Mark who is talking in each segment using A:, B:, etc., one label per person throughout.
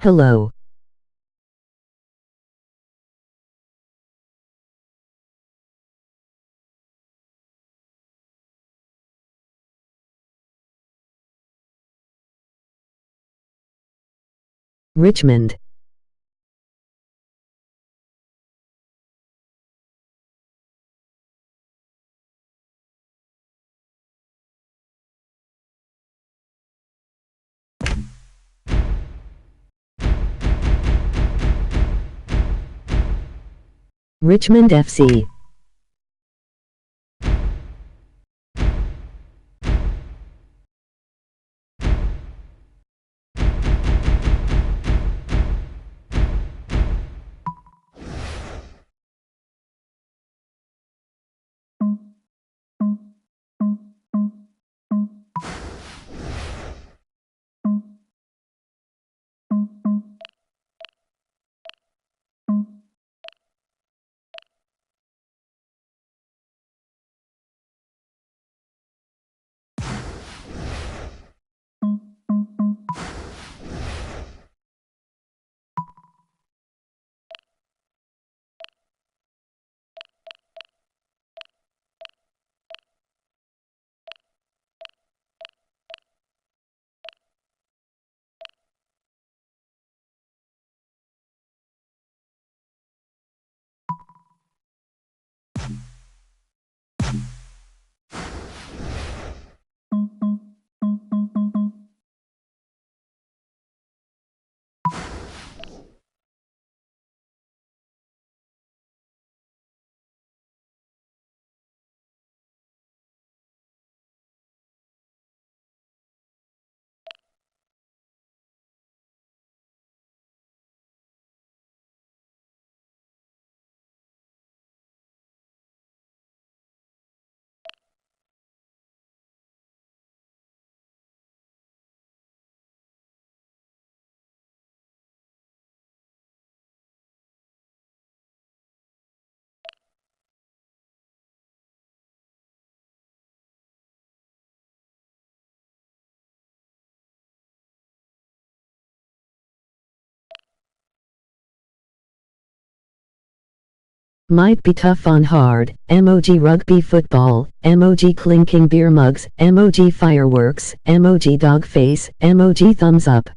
A: Hello. Richmond. Richmond FC. Might be tough on hard, emoji rugby football, emoji clinking beer mugs, emoji fireworks, emoji dog face, emoji thumbs up.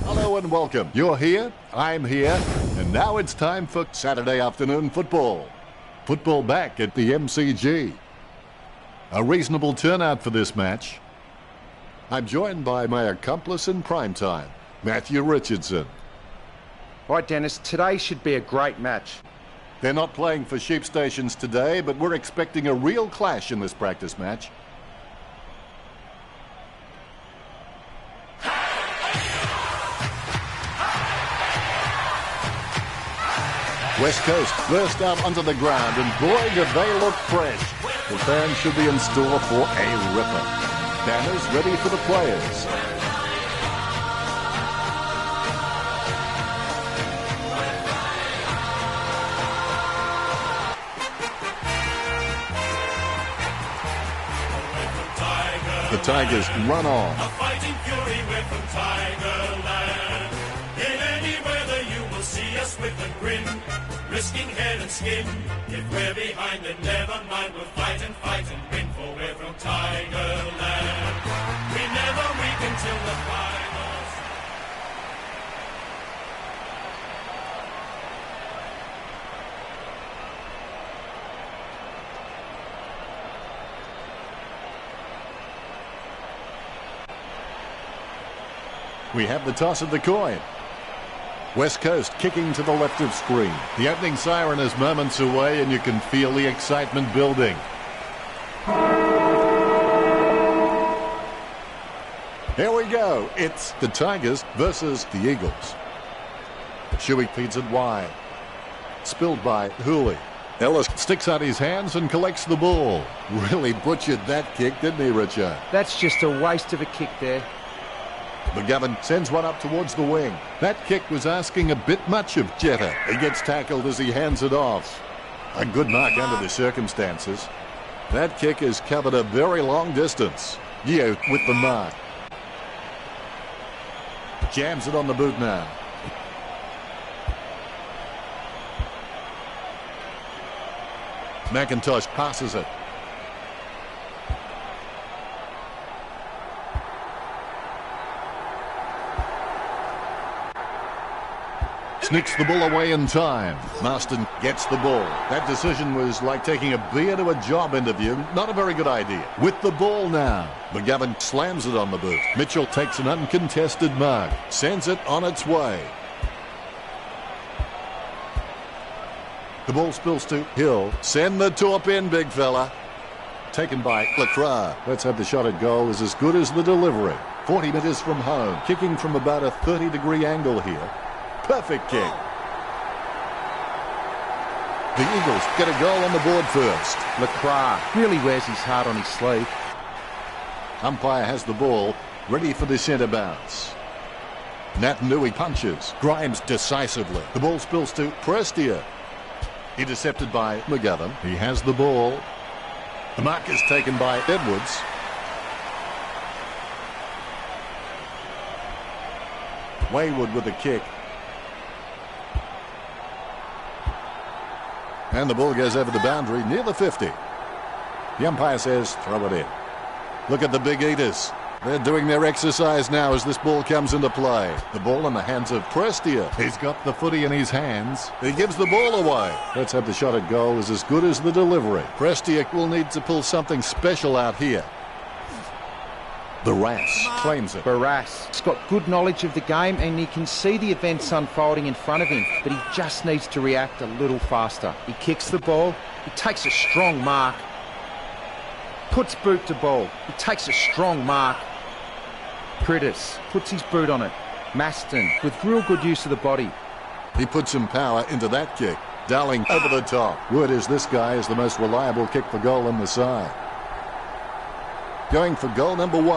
B: Hello and welcome. You're here, I'm here, and now it's time for Saturday afternoon football. Football back at the MCG. A reasonable turnout for this match. I'm joined by my accomplice in prime time, Matthew Richardson.
C: All right, Dennis, today should be a great match.
B: They're not playing for sheep stations today, but we're expecting a real clash in this practice match. West Coast burst out onto the ground, and boy, do they look fresh. The fans should be in store for a ripper. Banners ready for the players. The Tigers run on.
D: A fighting fury, we're from Tigerland. In any weather you will see us with a grin, risking head and skin. If we're behind, then never mind, we'll fight and win, for we're from Tigerland. We never weaken till the finals.
B: We have the toss of the coin. West Coast kicking to the left of screen. The opening siren is moments away, and you can feel the excitement building. Here we go. It's the Tigers versus the Eagles. Shuey feeds it wide. Spilled by Hooley. Ellis sticks out his hands and collects the ball. Really butchered that kick, didn't he, Richard?
C: That's just a waste of a kick there.
B: McGovern sends one up towards the wing. That kick was asking a bit much of Jetta. He gets tackled as he hands it off. A good mark under the circumstances. That kick has covered a very long distance. Yeo with the mark. Jams it on the boot now. McIntosh passes it. Sneaks the ball away in time. Marston gets the ball. That decision was like taking a beer to a job interview. Not a very good idea. With the ball now. McGovern slams it on the boot. Mitchell takes an uncontested mark. Sends it on its way. The ball spills to Hill. Send the top in, big fella. Taken by Lacroix. Let's have the shot at goal is as good as the delivery. 40 metres from home. Kicking from about a 30-degree angle here. Perfect kick. The Eagles get a goal on the board first.
C: Lacroix really wears his heart on his sleeve.
B: Umpire has the ball, ready for the centre bounce. Natanui punches. Grimes decisively. The ball spills to Prestia. Intercepted by McGovern. He has the ball. The mark is taken by Edwards. Wayward with the kick. And the ball goes over the boundary near the 50. The umpire says throw it in. Look at the big eaters. They're doing their exercise now as this ball comes into play. The ball in the hands of Prestia. He's got the footy in his hands. He gives the ball away. Let's have the shot at goal is as good as the delivery. Prestia will need to pull something special out here. Barras claims it.
C: Barras has got good knowledge of the game and he can see the events unfolding in front of him, but he just needs to react a little faster. He kicks the ball. He takes a strong mark. Puts boot to ball. He takes a strong mark. Pritis puts his boot on it. Maston with real good use of the body.
B: He puts some power into that kick. Darling over the top. Word is this guy is the most reliable kick for goal in the side. Going for goal number 1.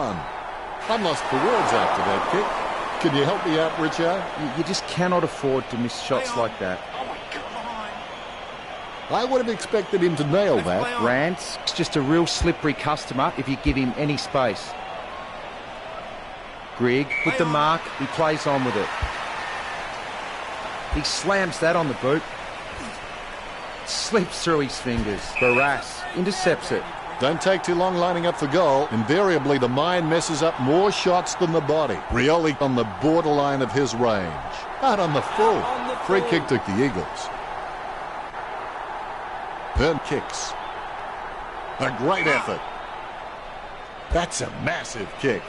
B: I'm lost for words after that kick. Can you help me out, Richard?
C: You just cannot afford to miss shots like that.
B: I would have expected him to nail that.
C: Rance is just a real slippery customer if you give him any space. Grigg with the mark, he plays on with it. He slams that on the boot. Slips through his fingers. Barras intercepts it.
B: Don't take too long lining up for goal. Invariably, the mind messes up more shots than the body. Rioli on the borderline of his range. Out on the full. Free kick took the Eagles. Hearn kicks. A great effort. That's a massive kick.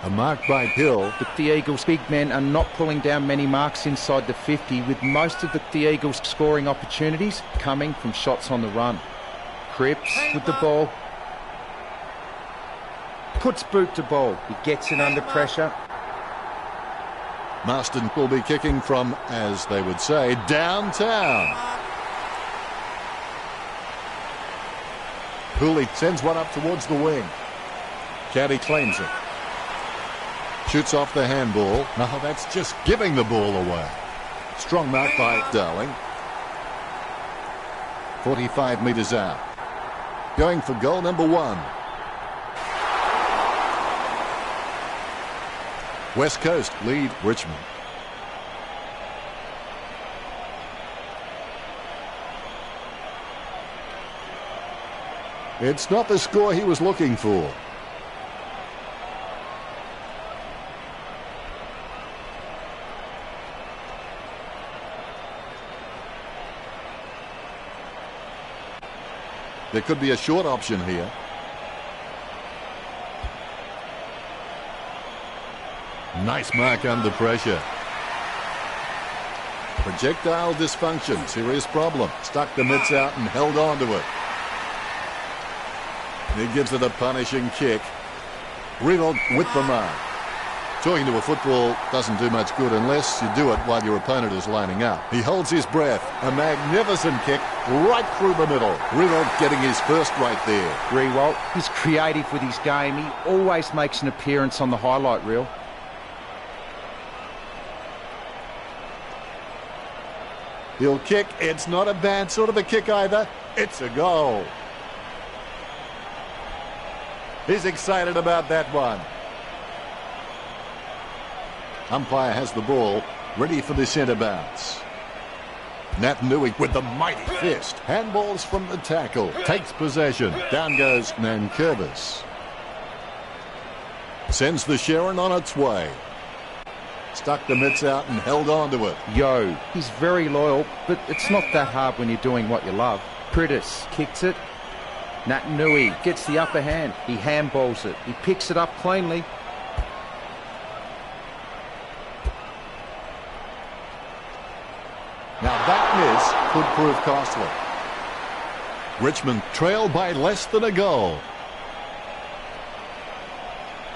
B: A mark by Hill.
C: But the Eagles' big men are not pulling down many marks inside the 50, with most of the Eagles' scoring opportunities coming from shots on the run. Cripps with the ball. Puts boot to ball. He gets it under pressure.
B: Marston will be kicking from, as they would say, downtown. Hooley sends one up towards the wing. Caddy claims it. Shoots off the handball. No, that's just giving the ball away. Strong mark by Darling. 45 metres out. Going for goal number 1. West Coast lead Richmond. It's not the score he was looking for. There could be a short option here. Nice mark under pressure. Projectile dysfunction, serious problem. Stuck the mitts out and held on to it. He gives it a punishing kick. Riddled with the mark. Talking to a football doesn't do much good unless you do it while your opponent is lining up. He holds his breath. A magnificent kick right through the middle. Rewalt getting his first right there.
C: Rewalt, he's creative with his game. He always makes an appearance on the highlight reel.
B: He'll kick. It's not a bad sort of a kick either. It's a goal. He's excited about that one. Umpire has the ball, ready for the centre bounce. Naitanui with the mighty fist. Handballs from the tackle. Takes possession. Down goes Nankervis. Sends the Sharon on its way. Stuck the mitts out and held on to it.
C: Yo, he's very loyal, but it's not that hard when you're doing what you love. Pritis kicks it. Naitanui gets the upper hand. He handballs it. He picks it up cleanly.
B: Now that miss could prove costly. Richmond trail by less than a goal.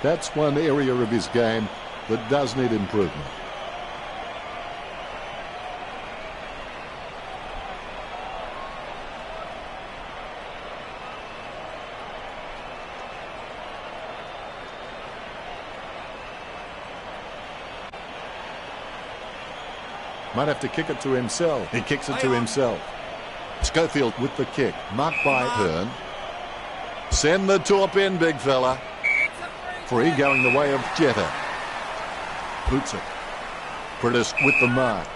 B: That's one area of his game that does need improvement. Might have to kick it to himself. He kicks it to himself. Schofield with the kick. Marked by Hearn. Send the torp in, big fella. Free going the way of Jetta. Boots it. Pritis with the mark.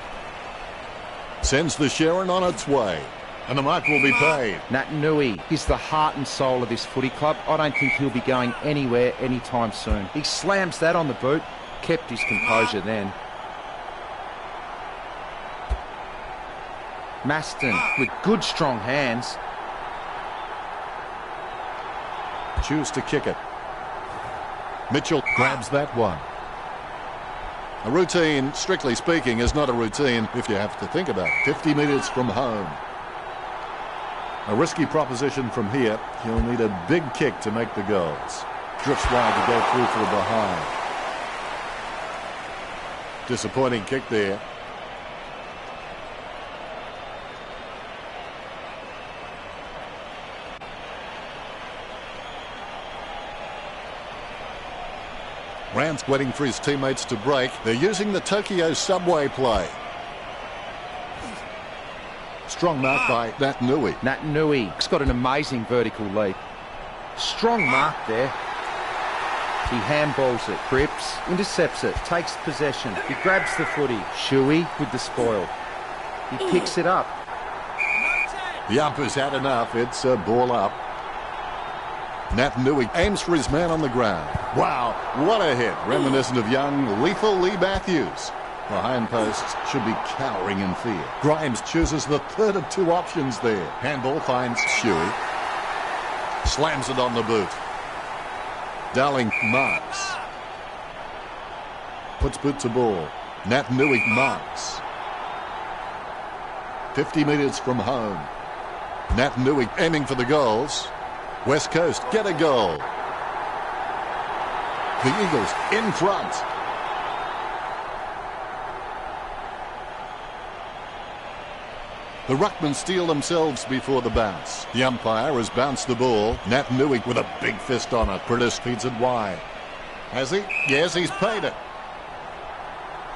B: Sends the Sharon on its way. And the mark will be paid.
C: Naitanui, he's the heart and soul of this footy club. I don't think he'll be going anywhere anytime soon. He slams that on the boot. Kept his composure then. Maston with good strong hands.
B: Choose to kick it. Mitchell grabs that one. A routine, strictly speaking, is not a routine if you have to think about it. 50 metres from home. A risky proposition from here. He'll need a big kick to make the goals. Drifts wide to go through for the behind. Disappointing kick there. Rance waiting for his teammates to break. They're using the Tokyo subway play. Strong mark by Naitanui.
C: Naitanui has got an amazing vertical leap. Strong mark there. He handballs it. Cripps intercepts it. Takes possession. He grabs the footy. Shuey with the spoil. He picks it up.
B: The umper's had enough. It's a ball up. Naitanui aims for his man on the ground. Wow, what a hit. Reminiscent of young, lethal Lee Matthews. The hind posts should be cowering in fear. Grimes chooses the third of two options there. Handball finds Shuey. Slams it on the boot. Dowling marks. Puts boot to ball. Naitanui marks. 50 metres from home. Naitanui aiming for the goals. West Coast get a goal. The Eagles in front. The Ruckmen steal themselves before the bounce. The umpire has bounced the ball. Naitanui with a big fist on it. Pritis feeds it wide. Has he? Yes, he's paid it.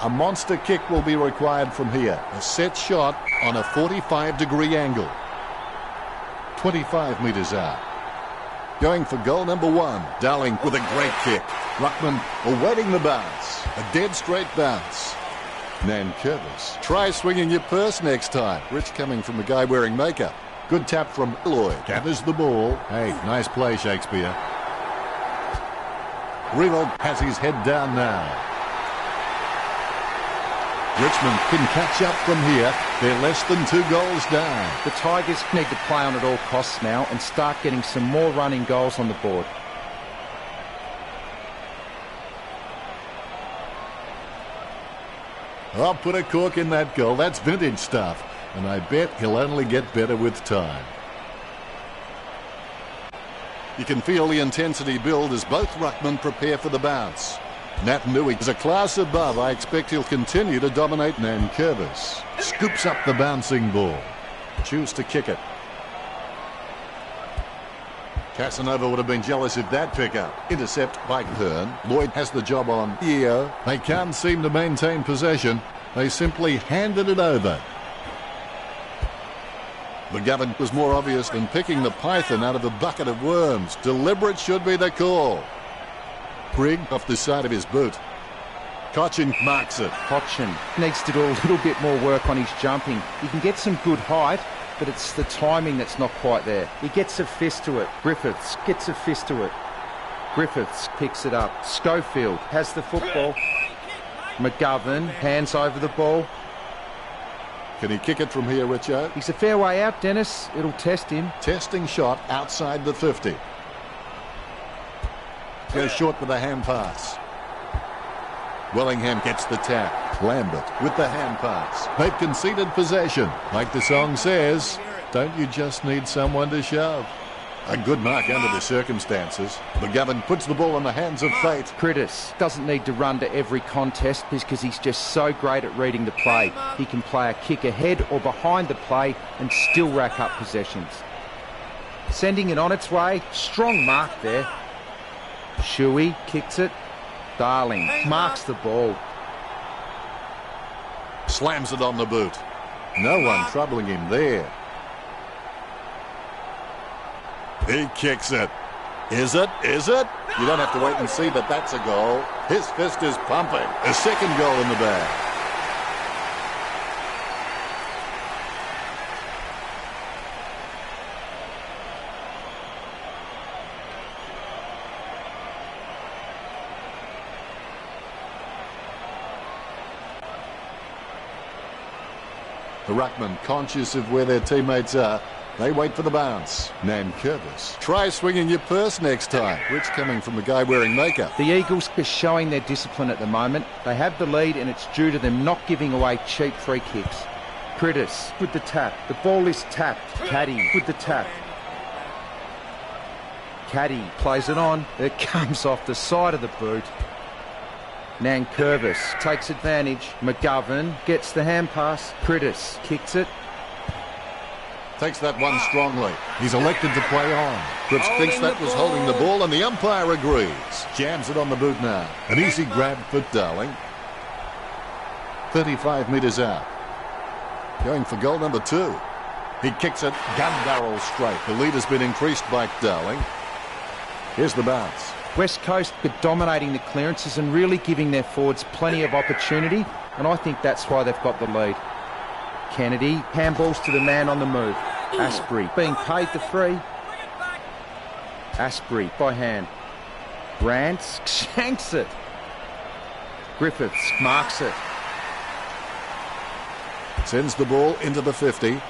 B: A monster kick will be required from here. A set shot on a 45-degree angle. 25 metres out. Going for goal number one. Dowling with a great kick. Ruckman awaiting the bounce. A dead straight bounce. Nankervis. Try swinging your purse next time. Rich coming from the guy wearing makeup. Good tap from Lloyd. Gathers the ball. Hey, nice play, Shakespeare. Rewalt has his head down now. Richmond can catch up from here. They're less than 2 goals down.
C: The Tigers need to play on at all costs now and start getting some more running goals on the board.
B: I'll put a cork in that goal. That's vintage stuff. And I bet he'll only get better with time. You can feel the intensity build as both ruckmen prepare for the bounce. Natanui is a class above. I expect he'll continue to dominate. Nankervis scoops up the bouncing ball. Choose to kick it. Casanova would have been jealous of that pickup. Intercept by Hearn. Lloyd has the job on Eo. They can't seem to maintain possession. They simply handed it over. McGovern was more obvious than picking the python out of a bucket of worms. Deliberate should be the call. Brigg off the side of his boot. Cochin marks it.
C: Cochin needs to do a little bit more work on his jumping. He can get some good height, but it's the timing that's not quite there. He gets a fist to it. Griffiths gets a fist to it. Griffiths picks it up. Schofield has the football. McGovern hands over the ball.
B: Can he kick it from here, Richo?
C: He's a fair way out, Dennis. It'll test him.
B: Testing shot outside the 50. Goes short with a hand pass. Wellingham gets the tap. Lambert with the hand pass. They've conceded possession. Like the song says, don't you just need someone to shove? A good mark under the circumstances. McGovern puts the ball in the hands of fate.
C: Critis doesn't need to run to every contest because he's just so great at reading the play. He can play a kick ahead or behind the play and still rack up possessions. Sending it on its way. Strong mark there. Shuey kicks it. Darling marks the ball.
B: Slams it on the boot. No one troubling him there. He kicks it. Is it? Is it? You don't have to wait and see that that's a goal. His fist is pumping. A second goal in the bag. The ruckman, conscious of where their teammates are, they wait for the bounce. Nankervis. Try swinging your purse next time. Which coming from the guy wearing makeup.
C: The Eagles are showing their discipline at the moment. They have the lead and it's due to them not giving away cheap free kicks. Critis with the tap. The ball is tapped. Caddy with the tap. Caddy plays it on. It comes off the side of the boot. Nankervis takes advantage. McGovern gets the hand pass. Critis kicks it.
B: Takes that one strongly. He's elected to play on. Cripps thinks that was holding the ball and the umpire agrees. Jams it on the boot now. An easy grab for Darling. 35 metres out. Going for goal number 2. He kicks it gun barrel straight. The lead has been increased by Darling. Here's the bounce.
C: West Coast are dominating the clearances and really giving their forwards plenty of opportunity, and I think that's why they've got the lead. Kennedy handballs to the man on the move. Asprey being paid the free. Asprey by hand. Rance shanks it. Griffiths marks it.
B: Sends the ball into the 50.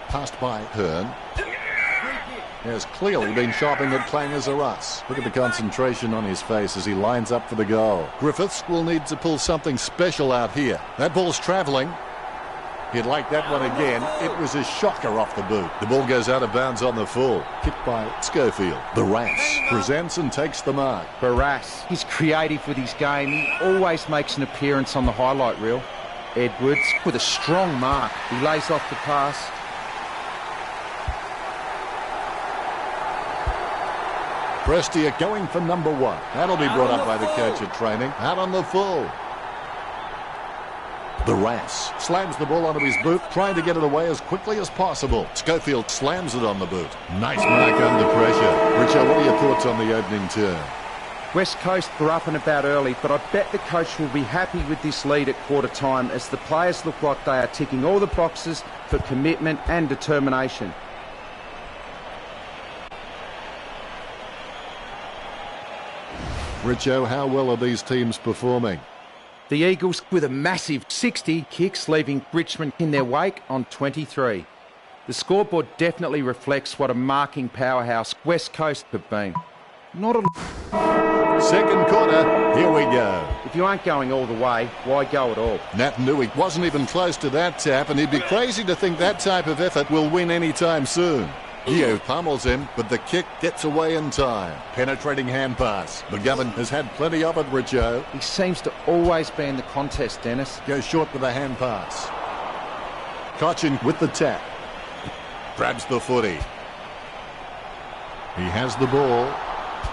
B: Passed by Hearn. He has clearly been shopping at Clangers or Us. Look at the concentration on his face as he lines up for the goal. Griffiths will need to pull something special out here. That ball's travelling. He'd like that one again. It was a shocker off the boot. The ball goes out of bounds on the full. Kicked by Schofield. Barras presents and takes the mark.
C: Barras, he's creative with his game. He always makes an appearance on the highlight reel. Edwards with a strong mark. He lays off the pass.
B: Prestia going for number 1. That'll be brought up by the coach at training. Out on the full. Barras slams the ball onto his boot, trying to get it away as quickly as possible. Schofield slams it on the boot. Nice mark under pressure. Richard, what are your thoughts on the opening turn?
C: West Coast were up and about early, but I bet the coach will be happy with this lead at quarter time as the players look like they are ticking all the boxes for commitment and determination.
B: Richo, how well are these teams performing?
C: The Eagles with a massive 60 kicks, leaving Richmond in their wake on 23. The scoreboard definitely reflects what a marking powerhouse West Coast have been. Not a...
B: Second quarter, here we go.
C: If you aren't going all the way, why go at all?
B: Natanui wasn't even close to that tap, and he'd be crazy to think that type of effort will win any time soon. Gio pummels him, but the kick gets away in time. Penetrating hand pass. McGovern has had plenty of it, Richo.
C: He seems to always be in the contest, Dennis.
B: Goes short with a hand pass. Cochin with the tap. Grabs the footy. He has the ball.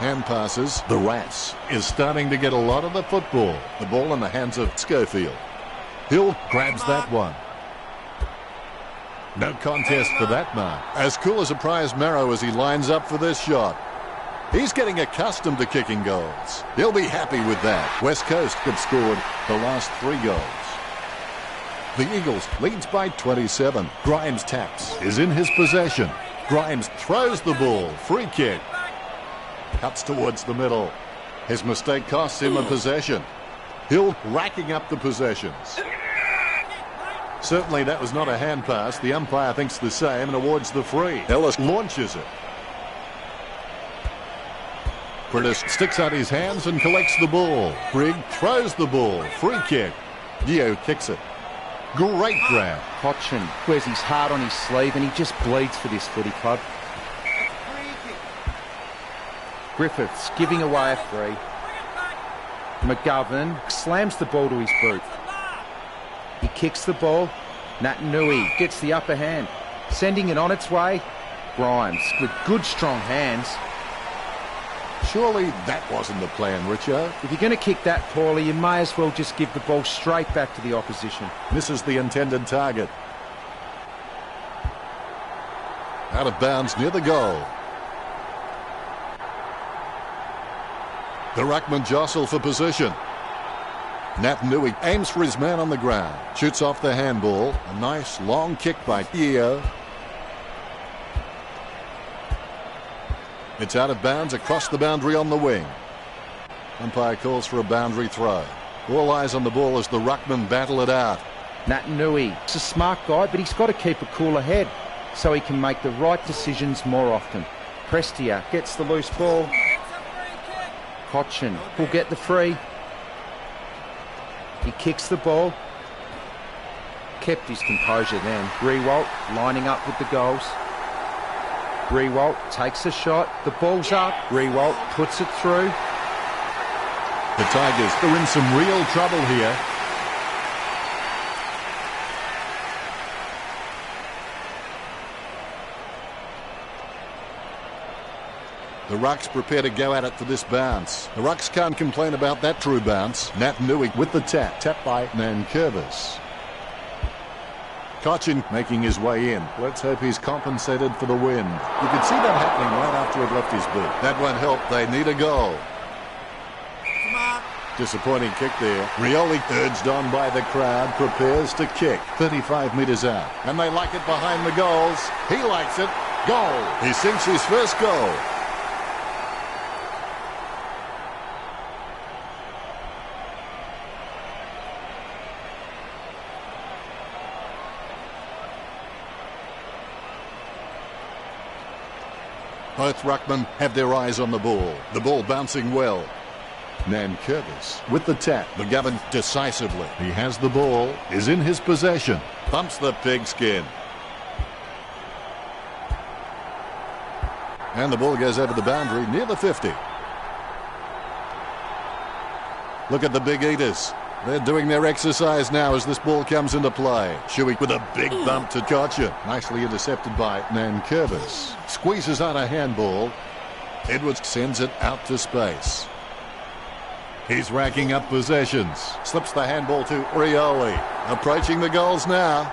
B: Hand passes. The Rats is starting to get a lot of the football. The ball in the hands of Schofield. Hill grabs that one. No contest for that mark. As cool as a prize marrow as he lines up for this shot. He's getting accustomed to kicking goals. He'll be happy with that. West Coast have scored the last 3 goals. The Eagles leads by 27. Grimes taps. Is in his possession. Grimes throws the ball. Free kick. Cuts towards the middle. His mistake costs him a possession. Hill racking up the possessions. Certainly that was not a hand pass. The umpire thinks the same and awards the free. Ellis launches it. Prentice sticks out his hands and collects the ball. Grigg throws the ball. Free kick. Gio kicks it. Great grab.
C: Cochin wears his heart on his sleeve and he just bleeds for this footy club. Griffiths giving away a free. McGovern slams the ball to his boot. He kicks the ball. Natanui gets the upper hand. Sending it on its way. Grimes with good strong hands.
B: Surely that wasn't the plan, Richo.
C: If you're going to kick that poorly, you may as well just give the ball straight back to the opposition.
B: Misses the intended target. Out of bounds near the goal. The ruckman jostle for position. Natanui aims for his man on the ground. Shoots off the handball. A nice long kick by Gio. It's out of bounds across the boundary on the wing. Umpire calls for a boundary throw. All eyes on the ball as the ruckman battle it out.
C: Natanui is a smart guy, but he's got to keep a cooler head so he can make the right decisions more often. Prestia gets the loose ball. Cochin will get the free. He kicks the ball. Kept his composure then. Rewalt lining up with the goals. Rewalt takes a shot. The ball's up. Rewalt puts it through.
B: The Tigers are in some real trouble here. The Rucks prepare to go at it for this bounce. The Rucks can't complain about that true bounce. Natanui with the tap. Tap by Nankervis. Cochin making his way in. Let's hope he's compensated for the wind. You could see that happening right after it left his boot. That won't help. They need a goal. Disappointing kick there. Rioli, urged on by the crowd, prepares to kick. 35 metres out. And they like it behind the goals. He likes it. Goal. He sinks his first goal. Both ruckmen have their eyes on the ball. The ball bouncing well. Nankervis with the tap. McGovern decisively. He has the ball. Is in his possession. Bumps the pigskin. And the ball goes over the boundary near the 50. Look at the Big Eaters. They're doing their exercise now as this ball comes into play. Shuey with a big bump to Cochin. Nicely intercepted by Nankervis. Squeezes out a handball. Edwards sends it out to space. He's racking up possessions. Slips the handball to Rioli. Approaching the goals now.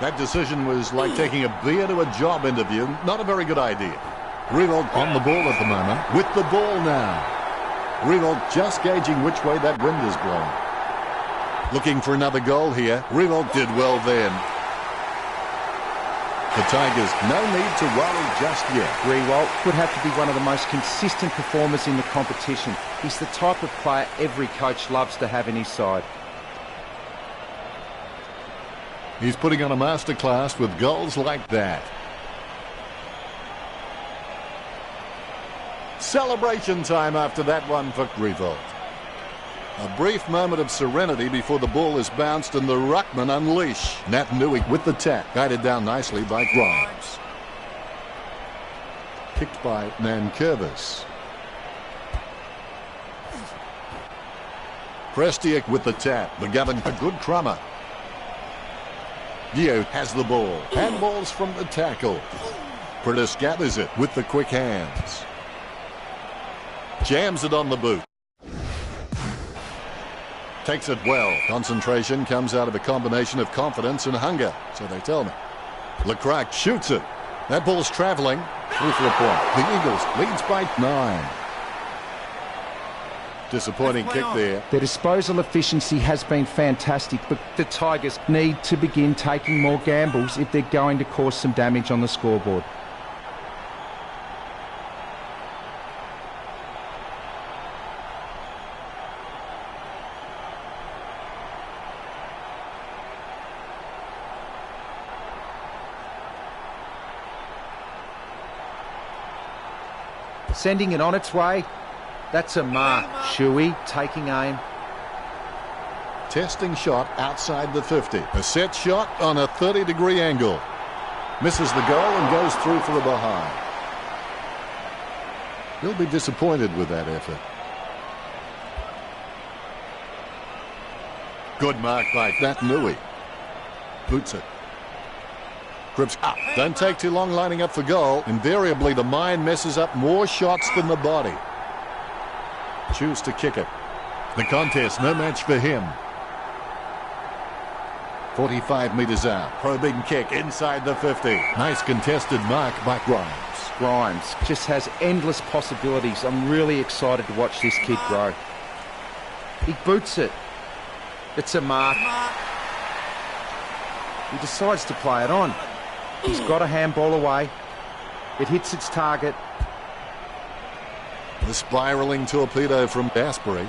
B: That decision was like taking a beer to a job interview. Not a very good idea. Riewoldt on the ball at the moment. With the ball now. Riewoldt just gauging which way that wind is blowing. Looking for another goal here. Riewoldt did well then. The Tigers, no need to worry just yet.
C: Riewoldt would have to be one of the most consistent performers in the competition. He's the type of player every coach loves to have in his side.
B: He's putting on a masterclass with goals like that. Celebration time after that one for Riewoldt. A brief moment of serenity before the ball is bounced and the ruckman unleash. Natanui with the tap, guided down nicely by Grimes. Kicked by Nankervis. Prestiak with the tap. McGovern, a good crummer. Gio has the ball. Handballs from the tackle. Prentice gathers it with the quick hands. Jams it on the boot. Takes it well. Concentration comes out of a combination of confidence and hunger, so they tell me. Lecrac shoots it. That ball's travelling. Through for a point. The Eagles leads by 9. Disappointing kick there.
C: Their disposal efficiency has been fantastic, but the Tigers need to begin taking more gambles if they're going to cause some damage on the scoreboard. Sending it on its way. That's a mark. Shuey taking aim.
B: Testing shot outside the 50. A set shot on a 30-degree angle. Misses the goal and goes through for a behind. He'll be disappointed with that effort. Good mark by Nui. Boots it. Cripps up. Don't take too long lining up for goal. Invariably, the mind messes up more shots than the body. Choose to kick it. The contest, no match for him. 45 metres out. Probing kick inside the 50. Nice contested mark by Grimes.
C: Grimes just has endless possibilities. I'm really excited to watch this kid grow. He boots it. It's a mark. He decides to play it on. He's got a handball away. It hits its target.
B: The spiralling torpedo from Asbury.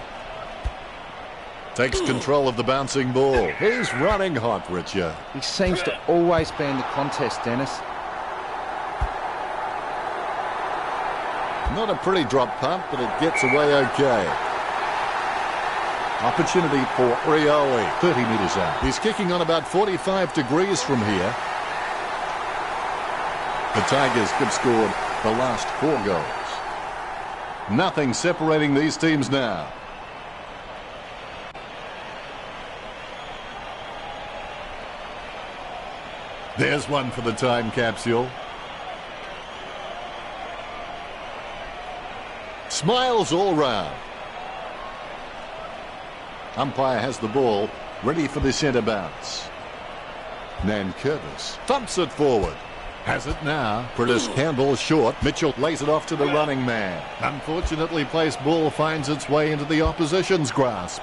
B: Takes control of the bouncing ball. He's running hot, Richard.
C: He seems to always be in the contest, Dennis.
B: Not a pretty drop punt, but it gets away okay. Opportunity for Rioli. 30 metres out. He's kicking on about 45 degrees from here. The Tigers have scored the last 4 goals. Nothing separating these teams now. There's one for the time capsule. Smiles all round. Umpire has the ball, ready for the centre bounce. Nankervis thumps it forward. Has it now. Prentice handball short. Mitchell lays it off to the running man. Unfortunately placed ball finds its way into the opposition's grasp.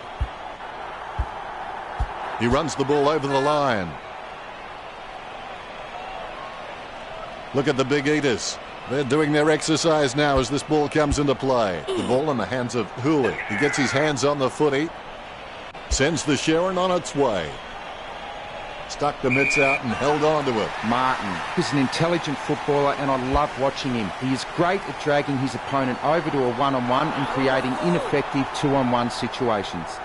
B: He runs the ball over the line. Look at the Big Eaters. They're doing their exercise now as this ball comes into play. The ball in the hands of Hooley. He gets his hands on the footy. Sends the Sharon on its way. Stuck the mitts out and held on to it.
C: Martin is an intelligent footballer and I love watching him. He is great at dragging his opponent over to a one-on-one and creating ineffective two-on-one situations.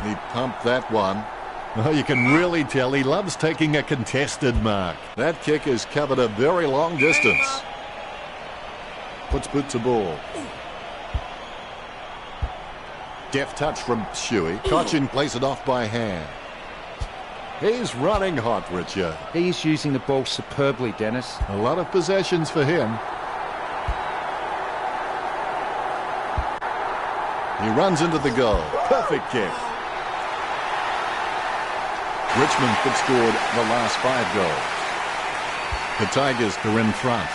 B: He pumped that one. Oh, you can really tell he loves taking a contested mark. That kick has covered a very long distance. Puts boot to ball. Deft touch from Shuey. Cochin plays it off by hand. He's running hot, Richard.
C: He's using the ball superbly, Dennis.
B: A lot of possessions for him. He runs into the goal. Perfect kick. Richmond have scored the last 5 goals. The Tigers are in front.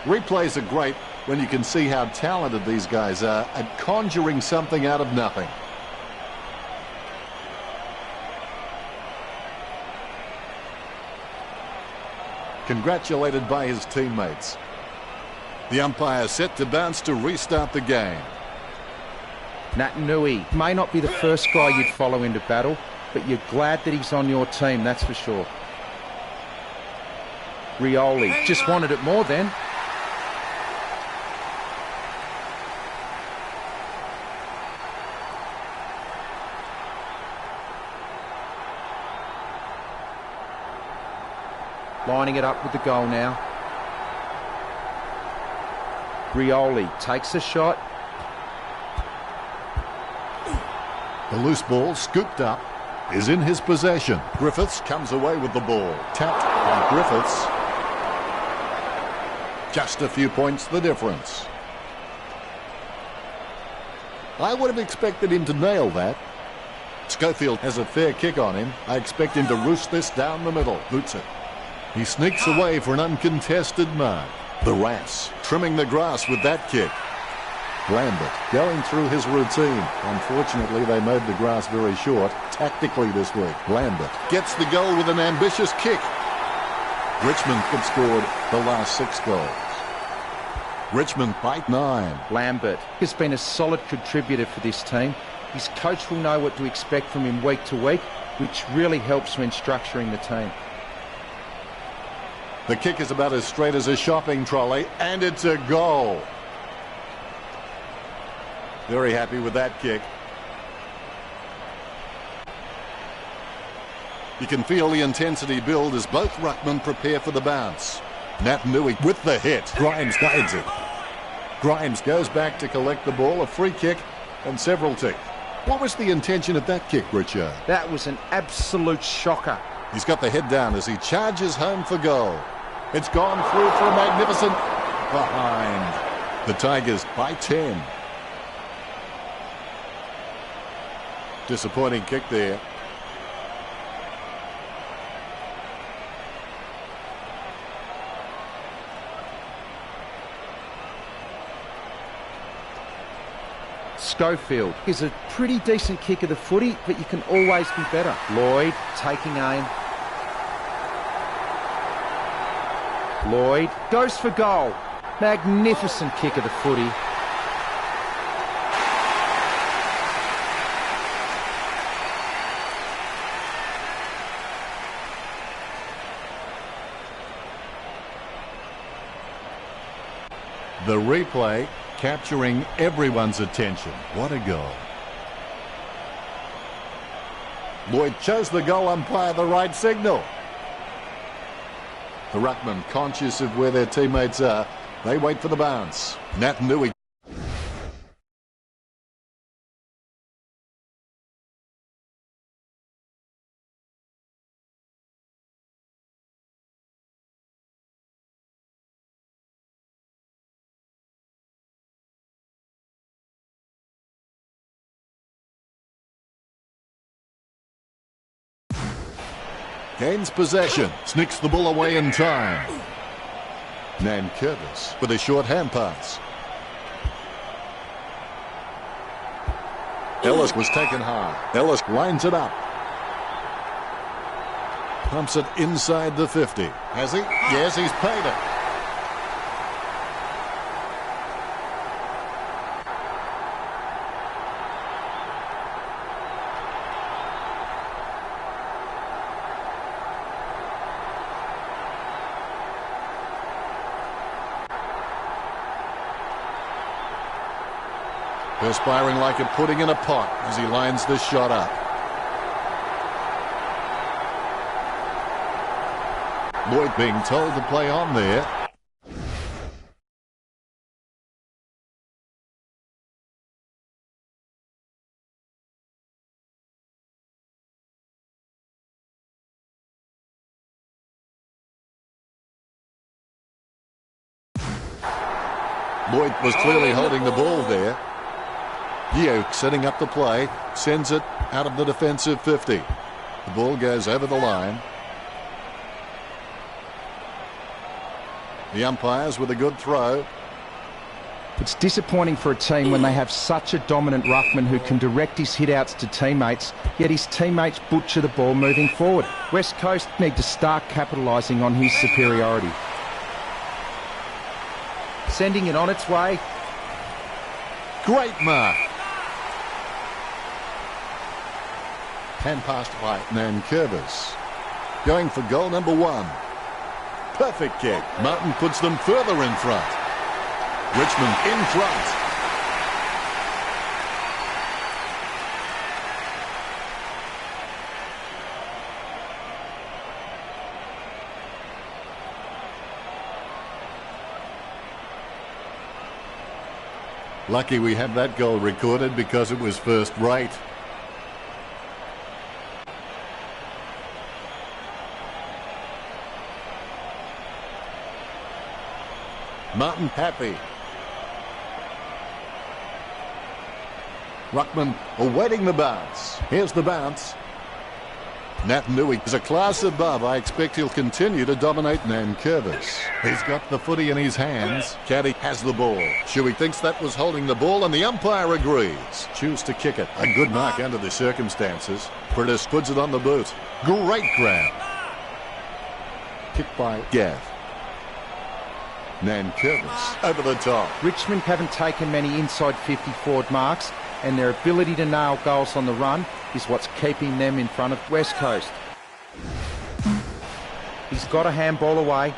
B: Replays are great when you can see how talented these guys are at conjuring something out of nothing. Congratulated by his teammates. The umpire set to bounce to restart the game.
C: Nui may not be the first guy you'd follow into battle, but you're glad that he's on your team, that's for sure. Rioli just wanted it more then. Lining it up with the goal now. Rioli takes a shot.
B: The loose ball, scooped up, is in his possession. Griffiths comes away with the ball. Tapped by Griffiths. Just a few points the difference. I would have expected him to nail that. Schofield has a fair kick on him. I expect him to roost this down the middle. Boots it. He sneaks away for an uncontested mark. The Rass trimming the grass with that kick. Lambert going through his routine. Unfortunately, they made the grass very short tactically this week. Lambert gets the goal with an ambitious kick. Richmond have scored the last 6 goals. Richmond by 9.
C: Lambert has been a solid contributor for this team. His coach will know what to expect from him week to week, which really helps when structuring the team.
B: The kick is about as straight as a shopping trolley, and it's a goal. Very happy with that kick. You can feel the intensity build as both ruckmen prepare for the bounce. Natanui with the hit. Grimes guides it. Grimes goes back to collect the ball, a free kick, and several tick. What was the intention of that kick, Richard?
C: That was an absolute shocker.
B: He's got the head down as he charges home for goal. It's gone through for a magnificent behind. The Tigers by 10. Disappointing kick there.
C: Schofield is a pretty decent kick of the footy, but you can always be better. Lloyd taking aim. Lloyd goes for goal. Magnificent kick of the footy.
B: The replay capturing everyone's attention. What a goal. Lloyd chose the goal umpire the right signal. The ruckman conscious of where their teammates are. They wait for the bounce. Natanui. Gains possession, sneaks the ball away in time. Nankervis with a short hand pass. Ellis was taken high. Ellis lines it up. Pumps it inside the 50. Has he? Yes, he's paid it. Perspiring like a pudding in a pot as he lines this shot up. Lloyd being told to play on there. Lloyd was clearly holding the ball there. Yeo setting up the play, sends it out of the defensive 50. The ball goes over the line. The umpires with a good throw.
C: It's disappointing for a team when they have such a dominant ruckman who can direct his hit-outs to teammates, yet his teammates butcher the ball moving forward. West Coast need to start capitalising on his superiority. Sending it on its way.
B: Great mark. Hand passed by Nankervis. Going for goal number 1. Perfect kick. Martin puts them further in front. Richmond in front. Lucky we have that goal recorded because it was first rate. Martin happy. Ruckman awaiting the bounce. Here's the bounce. Natanui is a class above. I expect he'll continue to dominate Nankervis. He's got the footy in his hands. Caddy has the ball. Shuey thinks that was holding the ball and the umpire agrees. Choose to kick it. A good mark under the circumstances. Prentice puts it on the boot. Great grab. Kicked by Gav. Nankervis over the top.
C: Richmond haven't taken many inside 50 forward marks, and their ability to nail goals on the run is what's keeping them in front of West Coast. He's got a handball away.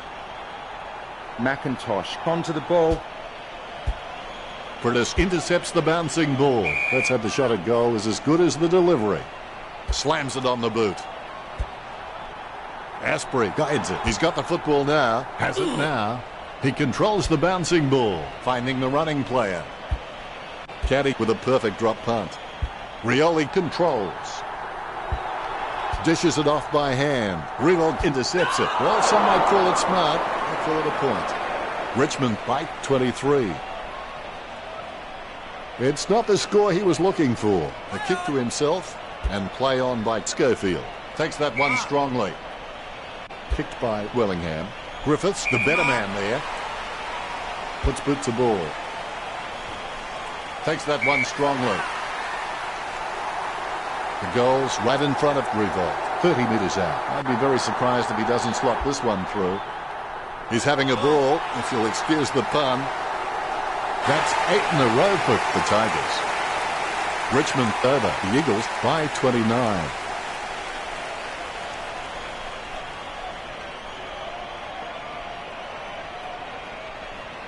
C: McIntosh onto the ball.
B: Prentice intercepts the bouncing ball. Let's have the shot at goal is as good as the delivery. Slams it on the boot. Asprey guides it. He's got the football now. Has it now. He controls the bouncing ball, finding the running player. Caddy with a perfect drop punt. Rioli controls. Dishes it off by hand. Riewoldt intercepts it. Well, some might call it smart. I call it a point. Richmond by 23. It's not the score he was looking for. A kick to himself and play on by Schofield. Takes that one strongly. Kicked by Wellingham. Griffiths, the better man there. Puts boot to ball. Takes that one strongly. The goal's right in front of Riewoldt. 30 metres out. I'd be very surprised if he doesn't slot this one through. He's having a ball, if you'll excuse the pun. That's 8 in a row for the Tigers. Richmond over the Eagles by 29.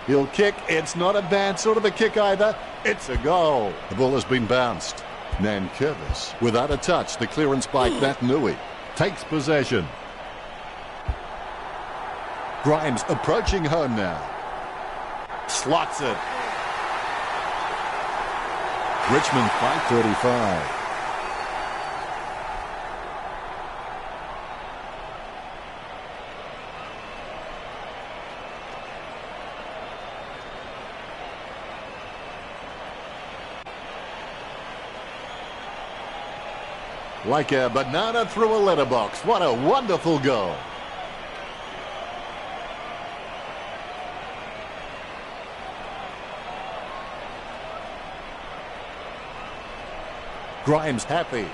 B: He'll kick. It's not a bad sort of a kick either. It's a goal. The ball has been bounced. Nankervis without a touch. The clearance by Natanui takes possession. Grimes approaching home now. Slots it. Richmond by 35. Like a banana through a letterbox. What a wonderful goal. Grimes happy.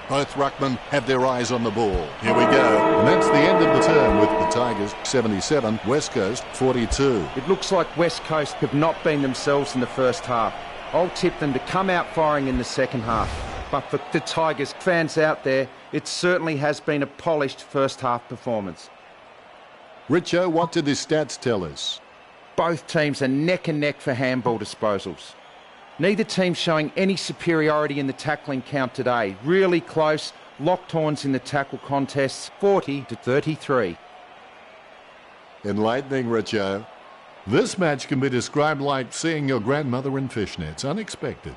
B: Both ruckmen have their eyes on the ball. Here we go. And that's the end of the term with the Tigers 77, West Coast 42.
C: It looks like West Coast have not been themselves in the first half. I'll tip them to come out firing in the second half. But for the Tigers fans out there, it certainly has been a polished first half performance.
B: Richo, what did his stats tell us?
C: Both teams are neck and neck for handball disposals. Neither team showing any superiority in the tackling count today. Really close, locked horns in the tackle contests, 40-33.
B: Enlightening, Richo. This match can be described like seeing your grandmother in fishnets. Unexpected.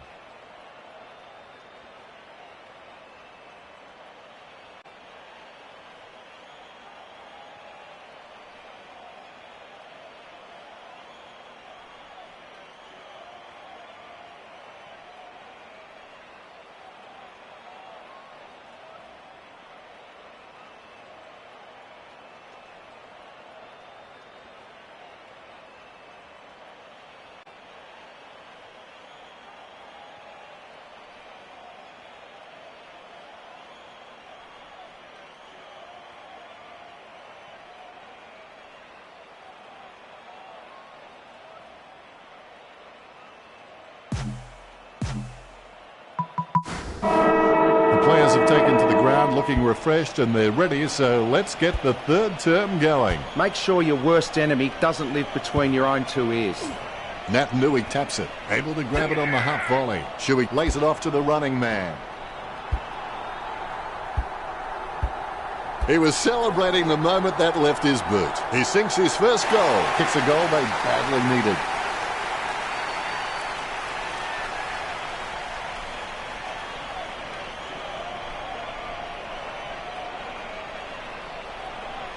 B: Players have taken to the ground looking refreshed and they're ready, so let's get the third term going.
C: Make sure your worst enemy doesn't live between your own two ears.
B: Natanui taps it, able to grab it on the half volley. Shuey lays it off to the running man. He was celebrating the moment that left his boot. He sinks his first goal. Kicks a goal they badly needed.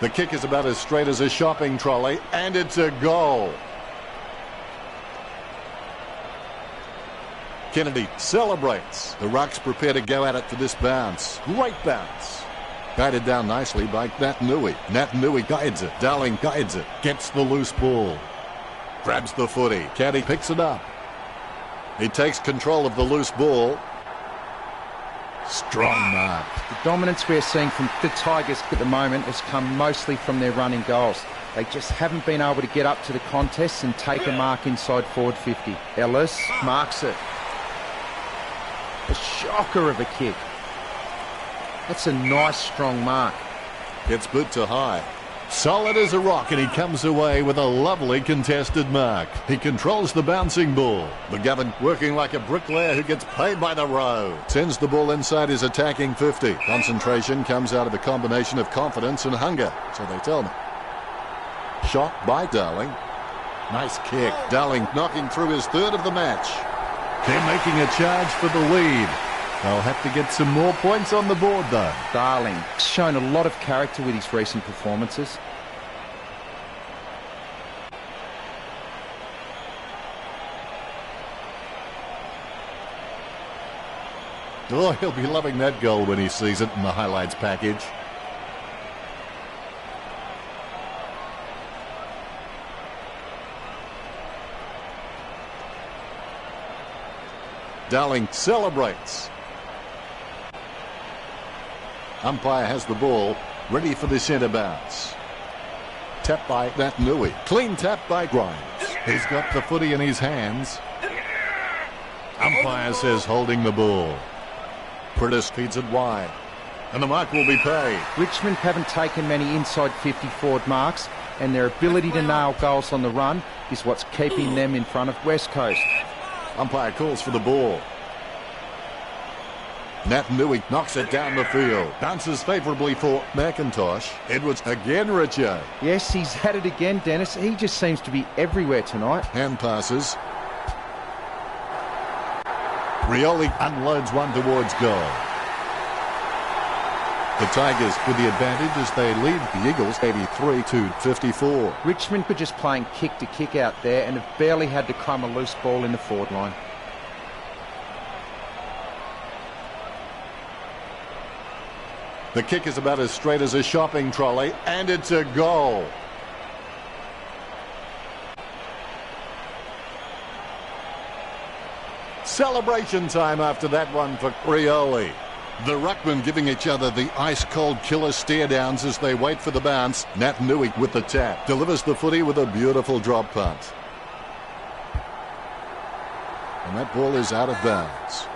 B: The kick is about as straight as a shopping trolley, and it's a goal. Kennedy celebrates. The Rucks prepare to go at it for this bounce. Great bounce. Guided down nicely by Natanui. Natanui guides it. Darling guides it. Gets the loose ball. Grabs the footy. Caddy picks it up. He takes control of the loose ball. Strong mark.
C: The dominance we're seeing from the Tigers at the moment has come mostly from their running goals. They just haven't been able to get up to the contest and take a mark inside forward 50. Ellis marks it. A shocker of a kick. That's a nice strong mark.
B: Gets boot to high. Solid as a rock, and he comes away with a lovely contested mark. He controls the bouncing ball. McGovern working like a bricklayer who gets paid by the row. Sends the ball inside his attacking 50. Concentration comes out of a combination of confidence and hunger, so they tell me. Shot by Darling. Nice kick. Darling knocking through his third of the match. They're making a charge for the lead. They'll have to get some more points on the board, though.
C: Darling shown a lot of character with his recent performances.
B: Oh, he'll be loving that goal when he sees it in the highlights package. Darling celebrates. Umpire has the ball, ready for the centre bounce. Tap by Natanui. Clean tap by Grimes. He's got the footy in his hands. Umpire says holding the ball. Prentice feeds it wide. And the mark will be paid.
C: Richmond haven't taken many inside 50 forward marks, and their ability to nail goals on the run is what's keeping them in front of West Coast.
B: Umpire calls for the ball. Natanui knocks it down the field. Bounces favourably for McIntosh. Edwards again, Richard.
C: Yes, he's had it again, Dennis. He just seems to be everywhere tonight.
B: Hand passes. Rioli unloads one towards goal. The Tigers with the advantage as they lead the Eagles 83-54.
C: Richmond were just playing kick to kick out there and have barely had to crumb a loose ball in the forward line.
B: The kick is about as straight as a shopping trolley, and it's a goal. Celebration time after that one for Rioli. The ruckmen giving each other the ice-cold killer stare-downs as they wait for the bounce. Natanui with the tap. Delivers the footy with a beautiful drop punt. And that ball is out of bounds.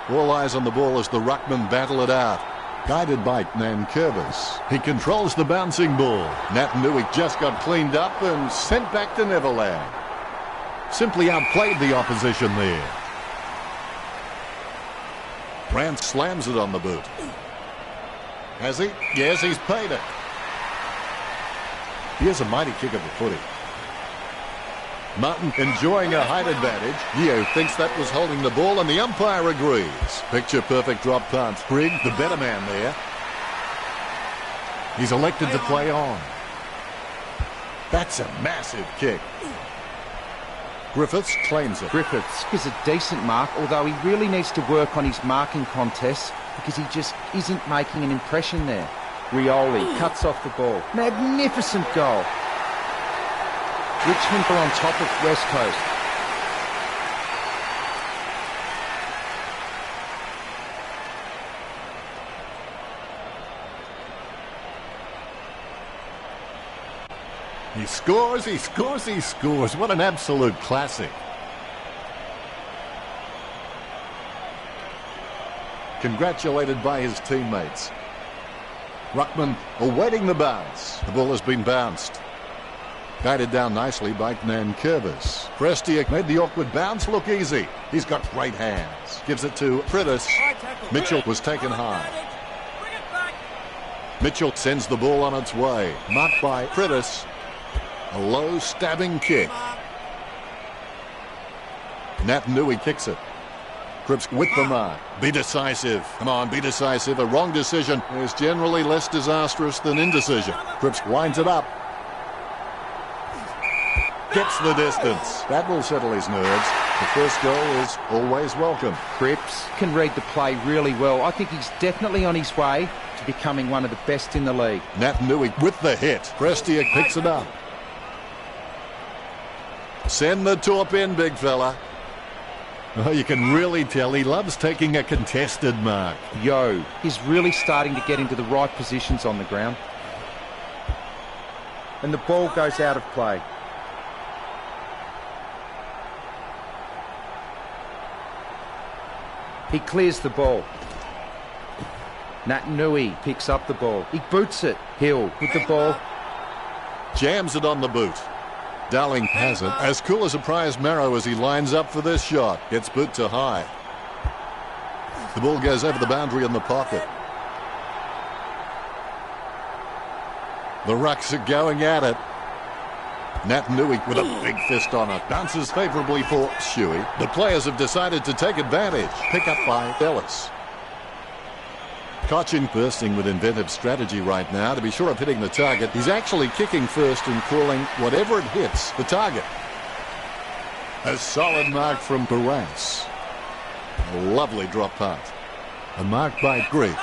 B: All eyes on the ball as the ruckmen battle it out. Guided by Nankervis. He controls the bouncing ball. Natanui just got cleaned up and sent back to Neverland. Simply outplayed the opposition there. Grant slams it on the boot. Has he? Yes, he's paid it. Here's a mighty kick of the footy. Martin enjoying a height advantage. Yeo thinks that was holding the ball and the umpire agrees. Picture perfect drop punt. Grigg, the better man there. He's elected to play on. That's a massive kick. Griffiths claims it.
C: Griffiths is a decent mark, although he really needs to work on his marking contests because he just isn't making an impression there. Rioli cuts off the ball. Magnificent goal. Richmond are on top of West Coast.
B: He scores, he scores, he scores. What an absolute classic. Congratulated by his teammates. Ruckman awaiting the bounce. The ball has been bounced. Guided down nicely by Nankervis. Prestia made the awkward bounce look easy. He's got great hands. Gives it to Prittis. Mitchell was taken high. Mitchell sends the ball on its way. Marked by Prittis. A low stabbing kick. Nat Nui kicks it. Cripps with the mark. Be decisive. Come on, be decisive. A wrong decision is generally less disastrous than indecision. Cripps winds it up. Gets the distance. That will settle his nerves. The first goal is always welcome.
C: Cripps can read the play really well. I think he's definitely on his way to becoming one of the best in the league.
B: Nat Nui with the hit. Prestia picks it up. Send the top in, big fella. Oh, you can really tell he loves taking a contested mark.
C: Yo, he's really starting to get into the right positions on the ground. And the ball goes out of play. He clears the ball. Nat Nui picks up the ball. He boots it. Hill with the ball.
B: Jams it on the boot. Darling has it. As cool as a prize marrow as he lines up for this shot. Gets boot to high. The ball goes over the boundary in the pocket. The Rucks are going at it. Nat Nui with a big fist on it. Bounces favourably for Shuey. The players have decided to take advantage. Pick up by Ellis. Cochin bursting with inventive strategy right now to be sure of hitting the target. He's actually kicking first and calling whatever it hits the target. A solid mark from Barras. A lovely drop pass. A mark by Greek.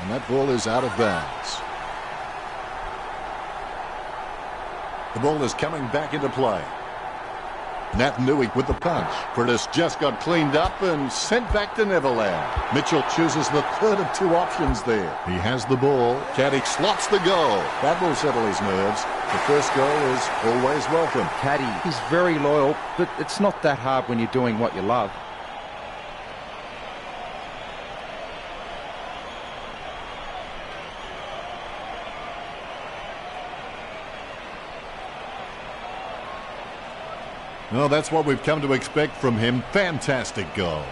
B: And that ball is out of bounds. The ball is coming back into play. Nat Nui with the punch. Curtis just got cleaned up and sent back to Neverland. Mitchell chooses the third of two options there. He has the ball. Caddy slots the goal. That will settle his nerves. The first goal is always welcome.
C: Caddy, he's very loyal, but it's not that hard when you're doing what you love.
B: Oh, that's what we've come to expect from him. Fantastic goal.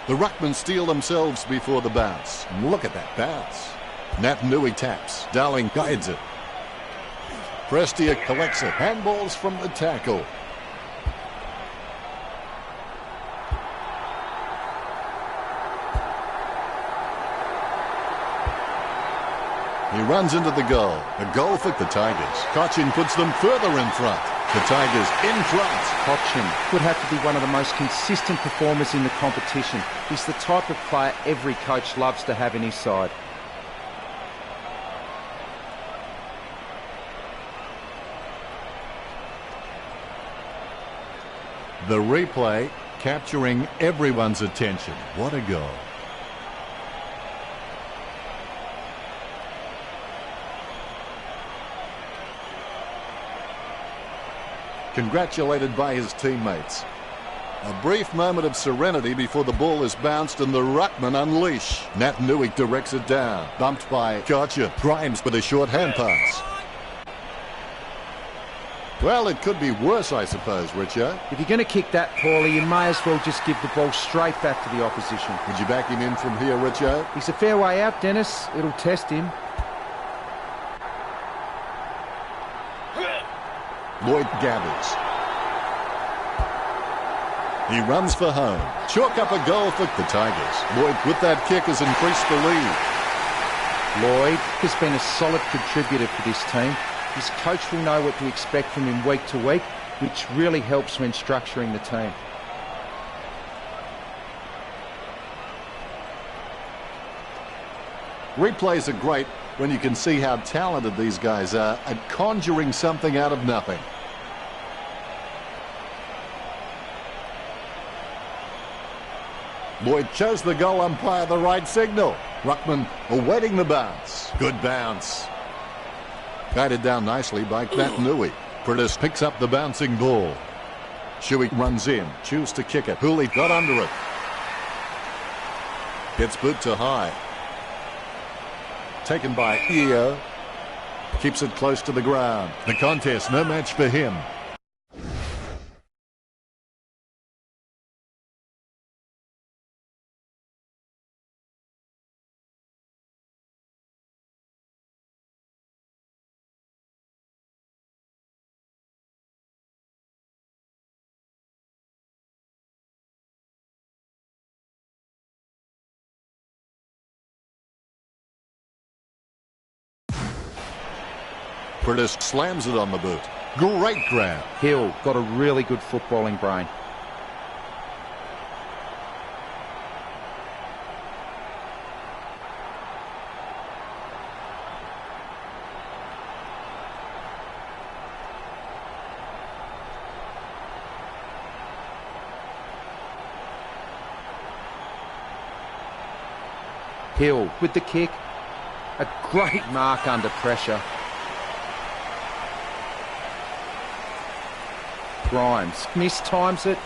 B: The Ruckmen steal themselves before the bounce. And look at that bounce. Nat Nui taps. Darling guides it. Prestia collects it. Handballs from the tackle. He runs into the goal. A goal for the Tigers. Cochin puts them further in front. The Tigers in front.
C: Cochin would have to be one of the most consistent performers in the competition. He's the type of player every coach loves to have in his side.
B: The replay capturing everyone's attention. What a goal. Congratulated by his teammates. A brief moment of serenity before the ball is bounced and the Ruckmen unleash. Nat Nui directs it down. Bumped by Gotcha. Grimes with a short hand pass. Well, it could be worse, I suppose, Richard.
C: If you're going to kick that poorly, you may as well just give the ball straight back to the opposition.
B: Would you back him in from here, Richard?
C: He's a fair way out, Dennis. It'll test him.
B: Lloyd gathers. He runs for home. Chalk up a goal for the Tigers. Lloyd with that kick has increased the lead.
C: Lloyd has been a solid contributor for this team. His coach will know what to expect from him week to week, which really helps when structuring the team.
B: Replays are great when you can see how talented these guys are at conjuring something out of nothing. Lloyd shows the goal umpire the right signal. Ruckman awaiting the bounce. Good bounce. Guided down nicely by Nat Nui. Curtis picks up the bouncing ball. Shuey runs in. Choose to kick it. Hooley got under it. Gets boot to high. Taken by Eo. Keeps it close to the ground. The contest, no match for him. British slams it on the boot. Great grab.
C: Hill got a really good footballing brain. Hill with the kick. A great mark under pressure. Grimes mistimes it.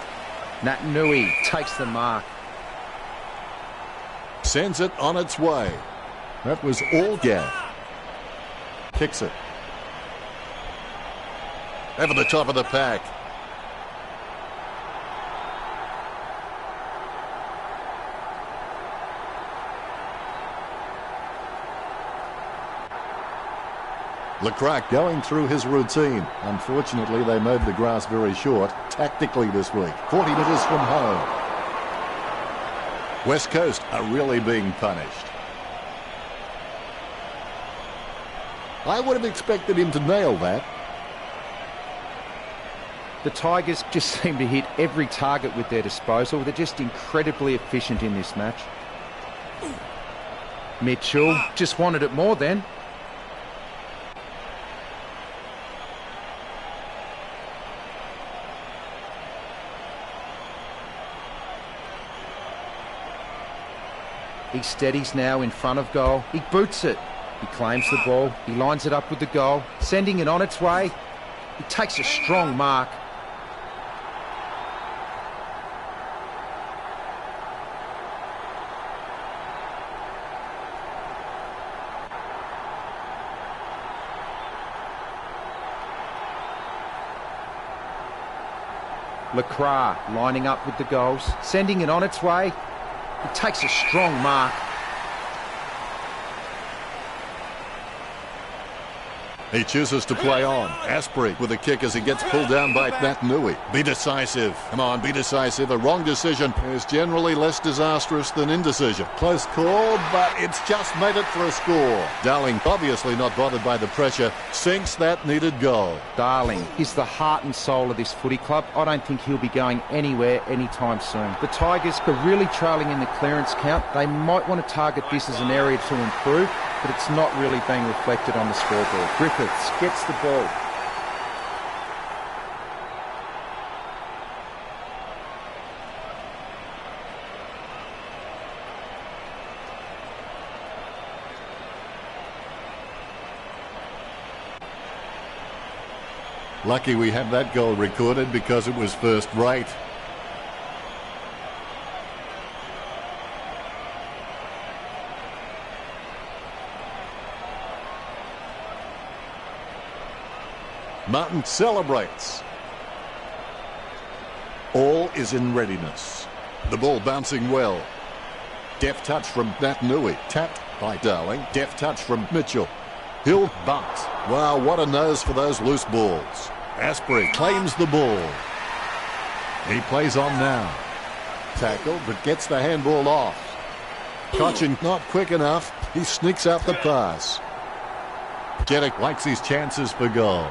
C: Nui takes the mark.
B: Sends it on its way. That was all Gav. Kicks it. Over the top of the pack. Lecrack going through his routine. Unfortunately, they mowed the grass very short tactically this week. 40 metres from home. West Coast are really being punished. I would have expected him to nail that.
C: The Tigers just seem to hit every target with their disposal. They're just incredibly efficient in this match. Mitchell just wanted it more then. He steadies now in front of goal. He boots it. He claims the ball. He lines it up with the goal, sending it on its way. He takes a strong mark. Lecrack lining up with the goals, sending it on its way. He takes a strong mark.
B: He chooses to play on. Asprey with a kick as he gets pulled down by Nui. Be decisive. Come on, be decisive. A wrong decision is generally less disastrous than indecision. Close call, but it's just made it for a score. Darling, obviously not bothered by the pressure, sinks that needed goal.
C: Darling is the heart and soul of this footy club. I don't think he'll be going anywhere anytime soon. The Tigers are really trailing in the clearance count. They might want to target this as an area to improve, but it's not really being reflected on the scoreboard. Griffiths gets the ball.
B: Lucky we have that goal recorded because it was first rate. Martin celebrates. All is in readiness. The ball bouncing well. Deft touch from Nui. Tapped by Darling. Deft touch from Mitchell. Hill bumped. Wow, what a nose for those loose balls. Asprey claims the ball. He plays on now. Tackle, but gets the handball off. Cochin not quick enough. He sneaks out the pass. Jeddick likes his chances for goal.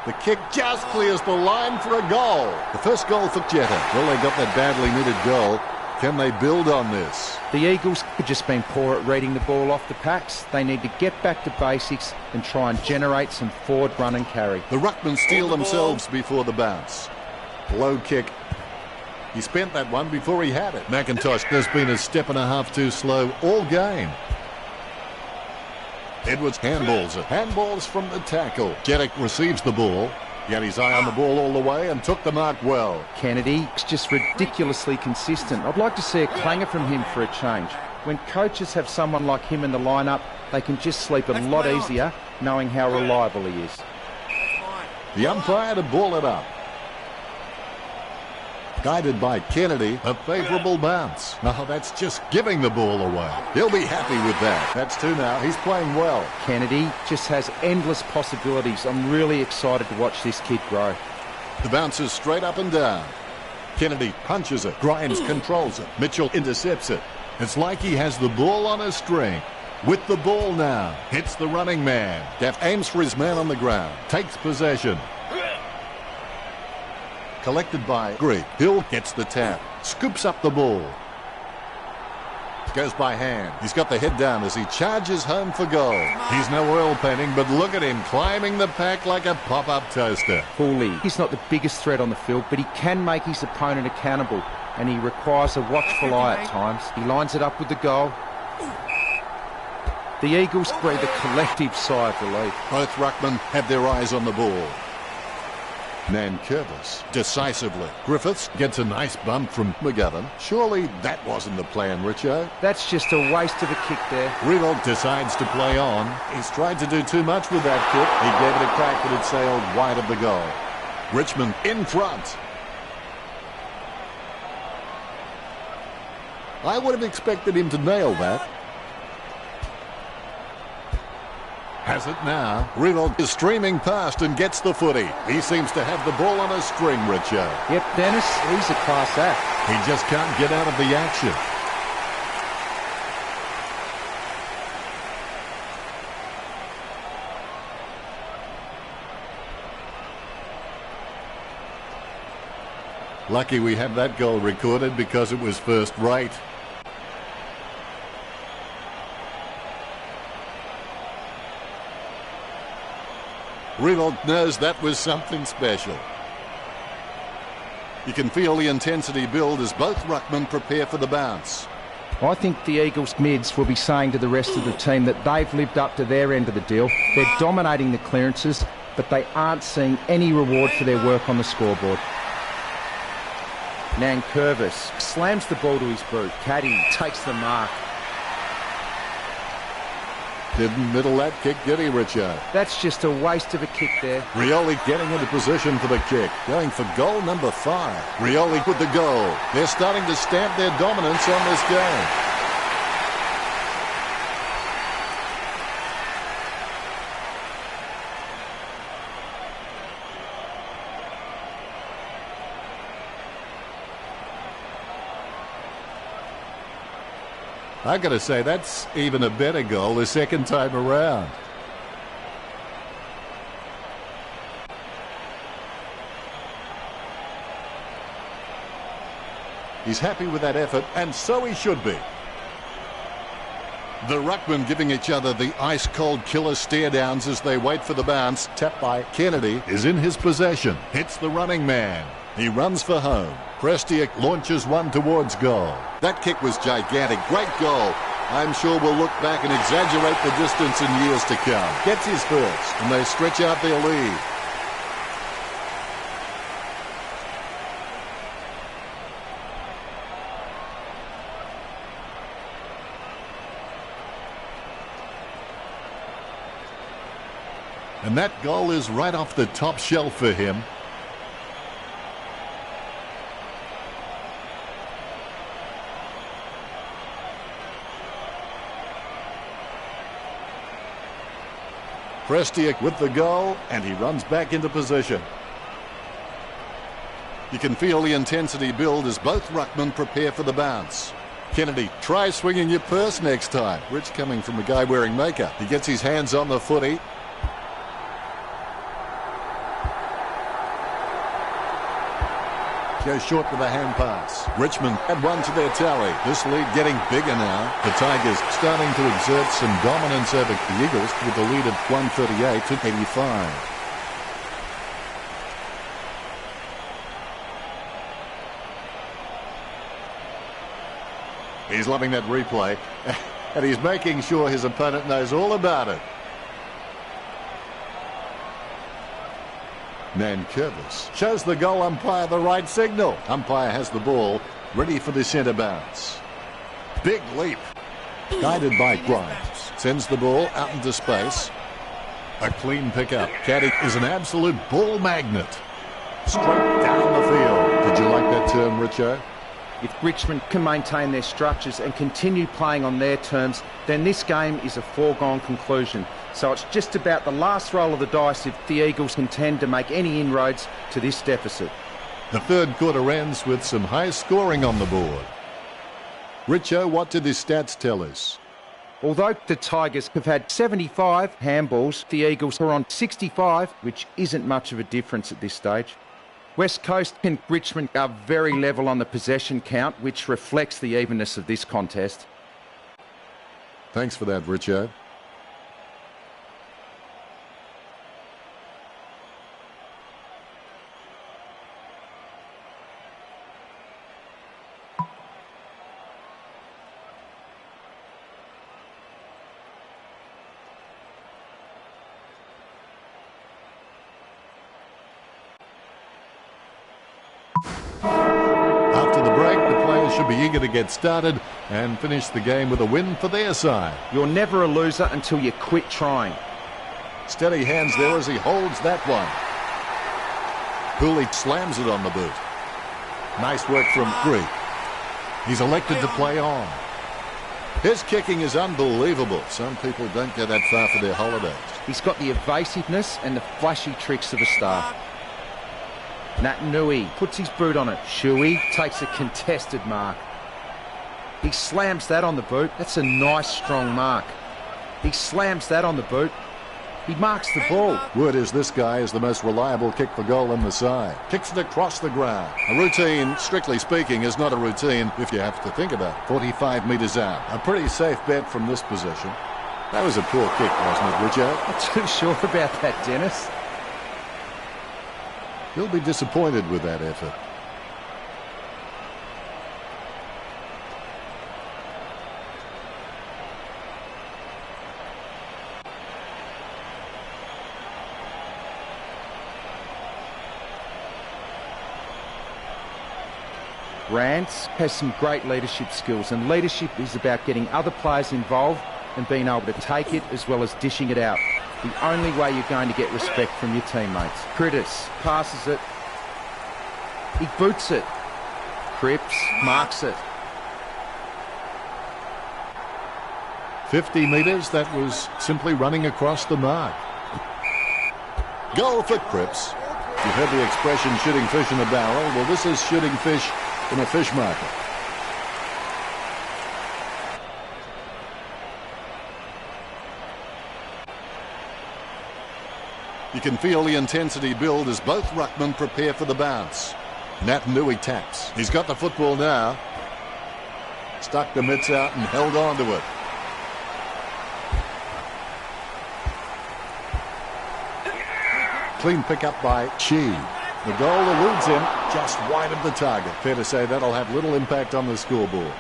B: The kick just clears the line for a goal. The first goal for Jetta. Well, they got that badly needed goal. Can they build on this?
C: The Eagles have just been poor at reading the ball off the packs. They need to get back to basics and try and generate some forward run and carry.
B: The Ruckmen steal themselves before the bounce. Low kick. He spent that one before he had it. McIntosh has been a step and a half too slow all game. Edwards handballs it. Handballs from the tackle. Jeddick receives the ball. He had his eye on the ball all the way and took the mark well.
C: Kennedy is just ridiculously consistent. I'd like to see a clanger from him for a change. When coaches have someone like him in the lineup, they can just sleep a lot easier knowing how reliable he is.
B: The umpire to ball it up. Guided by Kennedy, a favourable bounce. Oh, that's just giving the ball away. He'll be happy with that. That's 2 now. He's playing well.
C: Kennedy just has endless possibilities. I'm really excited to watch this kid grow.
B: The bounce is straight up and down. Kennedy punches it. Grimes controls it. Mitchell intercepts it. It's like he has the ball on a string. With the ball now, hits the running man. Gaff aims for his man on the ground. Takes possession. Collected by Greig. Hill gets the tap. Scoops up the ball. Goes by hand. He's got the head down as he charges home for goal. He's no oil painting, but look at him climbing the pack like a pop-up toaster.
C: Fully. He's not the biggest threat on the field, but he can make his opponent accountable, and he requires a watchful eye at times. He lines it up with the goal. The Eagles breathe a collective sigh of relief.
B: Both ruckmen have their eyes on the ball. Nankervis decisively. Griffiths gets a nice bump from McGovern. Surely that wasn't the plan, Richo.
C: That's just a waste of a kick there.
B: Riedel decides to play on. He's tried to do too much with that kick. He gave it a crack, but it sailed wide of the goal. Richmond in front. I would have expected him to nail that. Has it now. Riedel is streaming past and gets the footy. He seems to have the ball on a string, Richo.
C: Yep, Dennis, he's a class act.
B: He just can't get out of the action. Lucky we have that goal recorded because it was first rate. Riedel knows that was something special. You can feel the intensity build as both ruckmen prepare for the bounce.
C: I think the Eagles mids will be saying to the rest of the team that they've lived up to their end of the deal. They're dominating the clearances, but they aren't seeing any reward for their work on the scoreboard. Nankervis slams the ball to his boot. Caddy takes the mark.
B: Didn't middle that kick, did he, Richo?
C: That's just a waste of a kick there.
B: Rioli getting into position for the kick. Going for goal number 5. Rioli with the goal. They're starting to stamp their dominance on this game. I got to say, that's even a better goal the second time around. He's happy with that effort, and so he should be. The ruckmen giving each other the ice-cold killer stare-downs as they wait for the bounce. Tapped by Kennedy is in his possession. Hits the running man. He runs for home. Prestiak launches one towards goal. That kick was gigantic. Great goal. I'm sure we'll look back and exaggerate the distance in years to come. Gets his first, and they stretch out their lead. And that goal is right off the top shelf for him. Prestiak with the goal, and he runs back into position. You can feel the intensity build as both ruckmen prepare for the bounce. Kennedy, try swinging your purse next time. Rich coming from a guy wearing makeup. He gets his hands on the footy. Goes short with a hand pass. Richmond add one to their tally. This lead getting bigger now. The Tigers starting to exert some dominance over the Eagles with a lead of 138 to 85. He's loving that replay, and he's making sure his opponent knows all about it. Nankervis shows the goal umpire the right signal. Umpire has the ball, ready for the centre bounce. Big leap. Guided by Grimes. Sends the ball out into space. A clean pickup. Caddy is an absolute ball magnet. Straight down the field. Did you like that turn, Richo?
C: If Richmond can maintain their structures and continue playing on their terms, then this game is a foregone conclusion. So it's just about the last roll of the dice if the Eagles intend to make any inroads to this deficit.
B: The third quarter ends with some high scoring on the board. Richo, what did his stats tell us?
C: Although the Tigers have had 75 handballs, the Eagles are on 65, which isn't much of a difference at this stage. West Coast and Richmond are very level on the possession count, which reflects the evenness of this contest.
B: Thanks for that, Richo. After the break, the players should be eager to get started and finish the game with a win for their side.
C: You're never a loser until you quit trying.
B: Steady hands there as he holds that one. Cooley slams it on the boot. Nice work from Greek. He's elected to play on. His kicking is unbelievable. Some people don't go that far for their holidays.
C: He's got the evasiveness and the flashy tricks of a star. Nat Nui puts his boot on it. Shuey takes a contested mark. He slams that on the boot. That's a nice strong mark. He slams that on the boot. He marks the ball.
B: Word is this guy is the most reliable kick for goal in the side. Kicks it across the ground. A routine, strictly speaking, is not a routine if you have to think about it. 45 metres out. A pretty safe bet from this position. That was a poor kick, wasn't it, Richard?
C: Not too sure about that, Dennis.
B: He'll be disappointed with that effort.
C: Rance has some great leadership skills, and leadership is about getting other players involved and being able to take it as well as dishing it out. The only way you're going to get respect from your teammates. Critters passes it. He boots it. Cripps marks it.
B: 50 metres, that was simply running across the mark. Goal for Cripps. You've heard the expression shooting fish in a barrel. Well, this is shooting fish in a fish market. You can feel the intensity build as both ruckmen prepare for the bounce. Nat Nui taps. He's got the football now. Stuck the mitts out and held on to it. Clean pick up by Chi. The goal eludes him just wide of the target. Fair to say that'll have little impact on the scoreboard.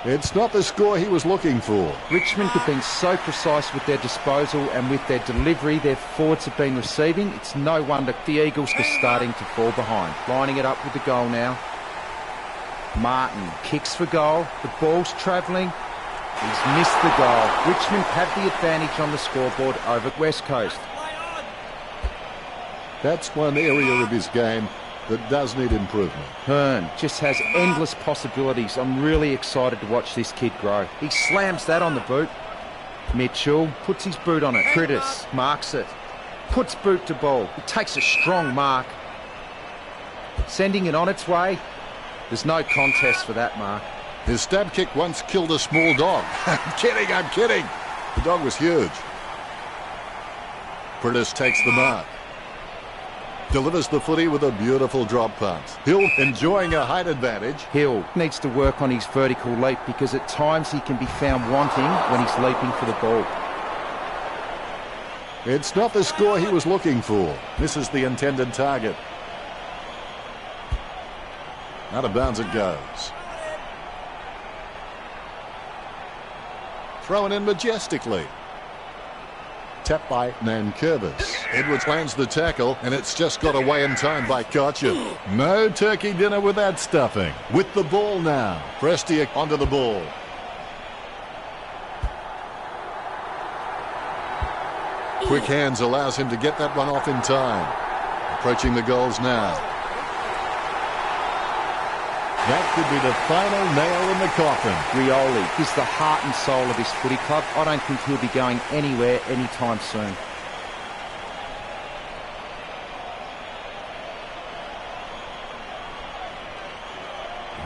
B: It's not the score he was looking for.
C: Richmond have been so precise with their disposal and with their delivery their forwards have been receiving. It's no wonder the Eagles are starting to fall behind. Lining it up with the goal now. Martin kicks for goal. The ball's travelling. He's missed the goal. Richmond have the advantage on the scoreboard over West Coast.
B: That's one area of his game that does need improvement.
C: Hearn just has endless possibilities. I'm really excited to watch this kid grow. He slams that on the boot. Mitchell puts his boot on it. Critters marks it. Puts boot to ball. He takes a strong mark. Sending it on its way. There's no contest for that mark.
B: His stab kick once killed a small dog. I'm kidding. The dog was huge. Critters takes the mark. Delivers the footy with a beautiful drop pass. Hill enjoying a height advantage.
C: Hill needs to work on his vertical leap because at times he can be found wanting when he's leaping for the ball.
B: It's not the score he was looking for. This is the intended target. Out of bounds it goes. Thrown in majestically. Tapped by Nankervis. Edwards lands the tackle, and it's just got away in time by Cochin. No turkey dinner with that stuffing. With the ball now. Prestia onto the ball. Quick hands allows him to get that one off in time. Approaching the goals now. That could be the final nail in the coffin.
C: Rioli is the heart and soul of this footy club. I don't think he'll be going anywhere anytime soon.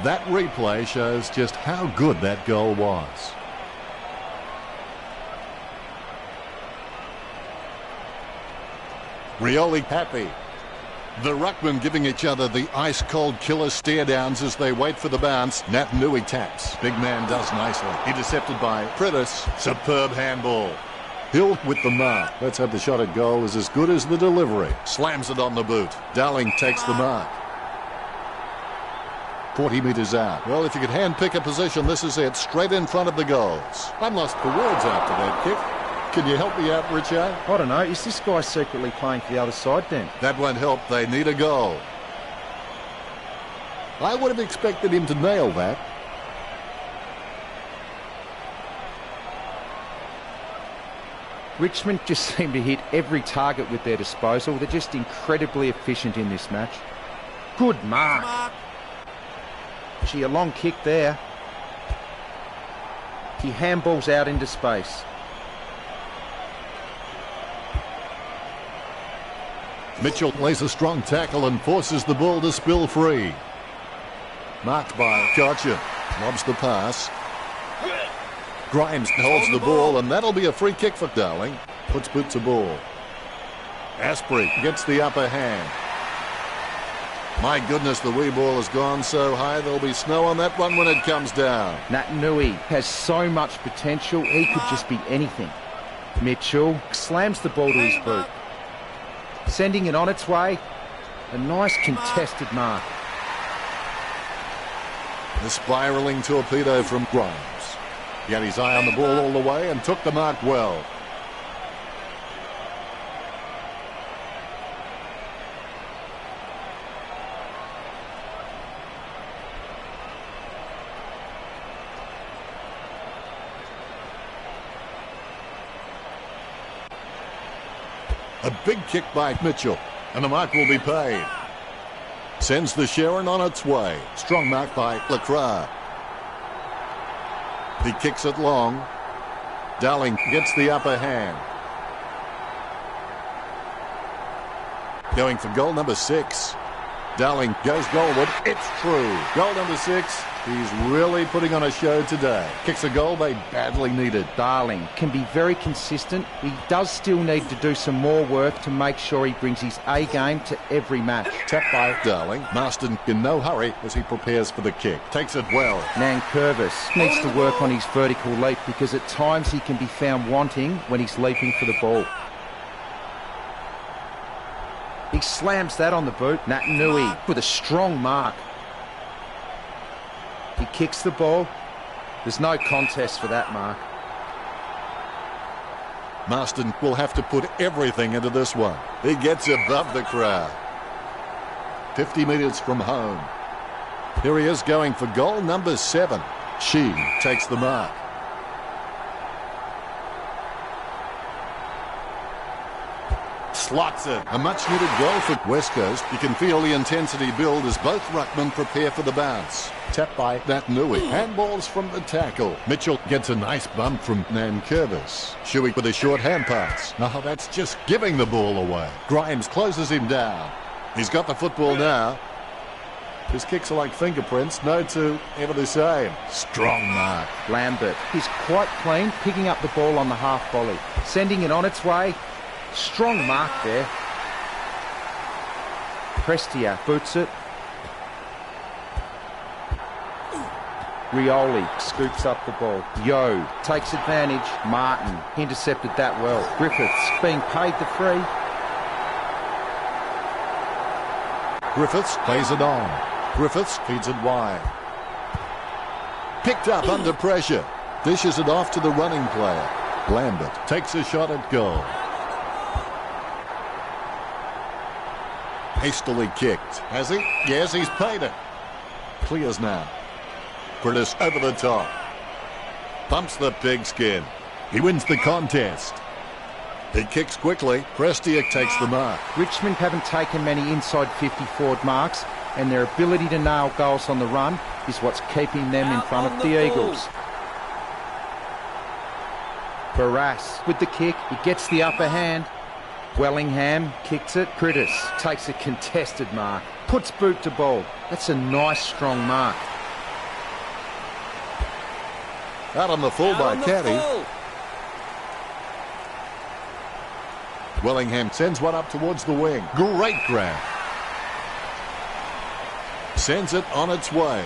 B: That replay shows just how good that goal was. Rioli happy. The ruckman giving each other the ice-cold killer stare-downs as they wait for the bounce. Naitanui taps. Big man does nicely. Intercepted by Prentice. Superb handball. Hill with the mark. Let's hope the shot at goal is as good as the delivery. Slams it on the boot. Dowling takes the mark. 40 metres out. Well, if you could hand-pick a position, this is it. Straight in front of the goals. I'm lost for words after that kick. Can you help me out, Richard?
C: I don't know. Is this guy secretly playing for the other side then?
B: That won't help. They need a goal. I would have expected him to nail that.
C: Richmond just seem to hit every target with their disposal. They're just incredibly efficient in this match. Good mark. Gee, a long kick there. He handballs out into space.
B: Mitchell lays a strong tackle and forces the ball to spill free. Marked by Gotcha. Lobs the pass. Grimes holds the ball, and that'll be a free kick for Dowling. Puts boot to ball. Asprey gets the upper hand. My goodness, the wee ball has gone so high, there'll be snow on that one when it comes down.
C: Naitanui has so much potential, he could just be anything. Mitchell slams the ball to his boot. Sending it on its way. A nice contested mark.
B: The spiralling torpedo from Grimes. He had his eye on the ball all the way and took the mark well. A big kick by Mitchell, and the mark will be paid. Sends the Sharon on its way. Strong mark by Lacroix. He kicks it long. Dowling gets the upper hand. Going for goal number 6. Dowling goes goalward. It's true. Goal number 6. He's really putting on a show today. Kicks a goal they badly needed.
C: Darling can be very consistent. He does still need to do some more work to make sure he brings his A game to every match.
B: Tap by Darling. Marston in no hurry as he prepares for the kick. Takes it well.
C: Nankervis needs to work on his vertical leap because at times he can be found wanting when he's leaping for the ball. He slams that on the boot. Naitanui with a strong mark. He kicks the ball. There's no contest for that mark.
B: Marston will have to put everything into this one. He gets above the crowd. 50 metres from home. Here he is going for goal number 7. She takes the mark. Slots it. A much needed goal for West Coast. You can feel the intensity build as both ruckmen prepare for the bounce. Tap by Naitanui. Handballs from the tackle. Mitchell gets a nice bump from Nankervis. Shuey with a short hand pass. Oh, that's just giving the ball away. Grimes closes him down. He's got the football now. His kicks are like fingerprints. No two ever the same. Strong mark.
C: Lambert. He's quite clean, picking up the ball on the half volley. Sending it on its way. Strong mark there. Prestia boots it. Rioli scoops up the ball. Yo takes advantage. Martin intercepted that well. Griffiths being paid the free.
B: Griffiths plays it on. Griffiths feeds it wide. Picked up under pressure. Dishes it off to the running player. Lambert takes a shot at goal. Hastily kicked. Has he? Yes, he's paid it. Clears now. Curtis over the top. Bumps the pigskin. He wins the contest. He kicks quickly. Prestia takes the mark.
C: Richmond haven't taken many inside 50 forward marks, and their ability to nail goals on the run is what's keeping them in front of the Eagles. Barras with the kick. He gets the upper hand. Wellingham kicks it. Critters takes a contested mark. Puts boot to ball. That's a nice strong mark.
B: Out on the full by Caddy. Wellingham sends one up towards the wing. Great grab. Sends it on its way.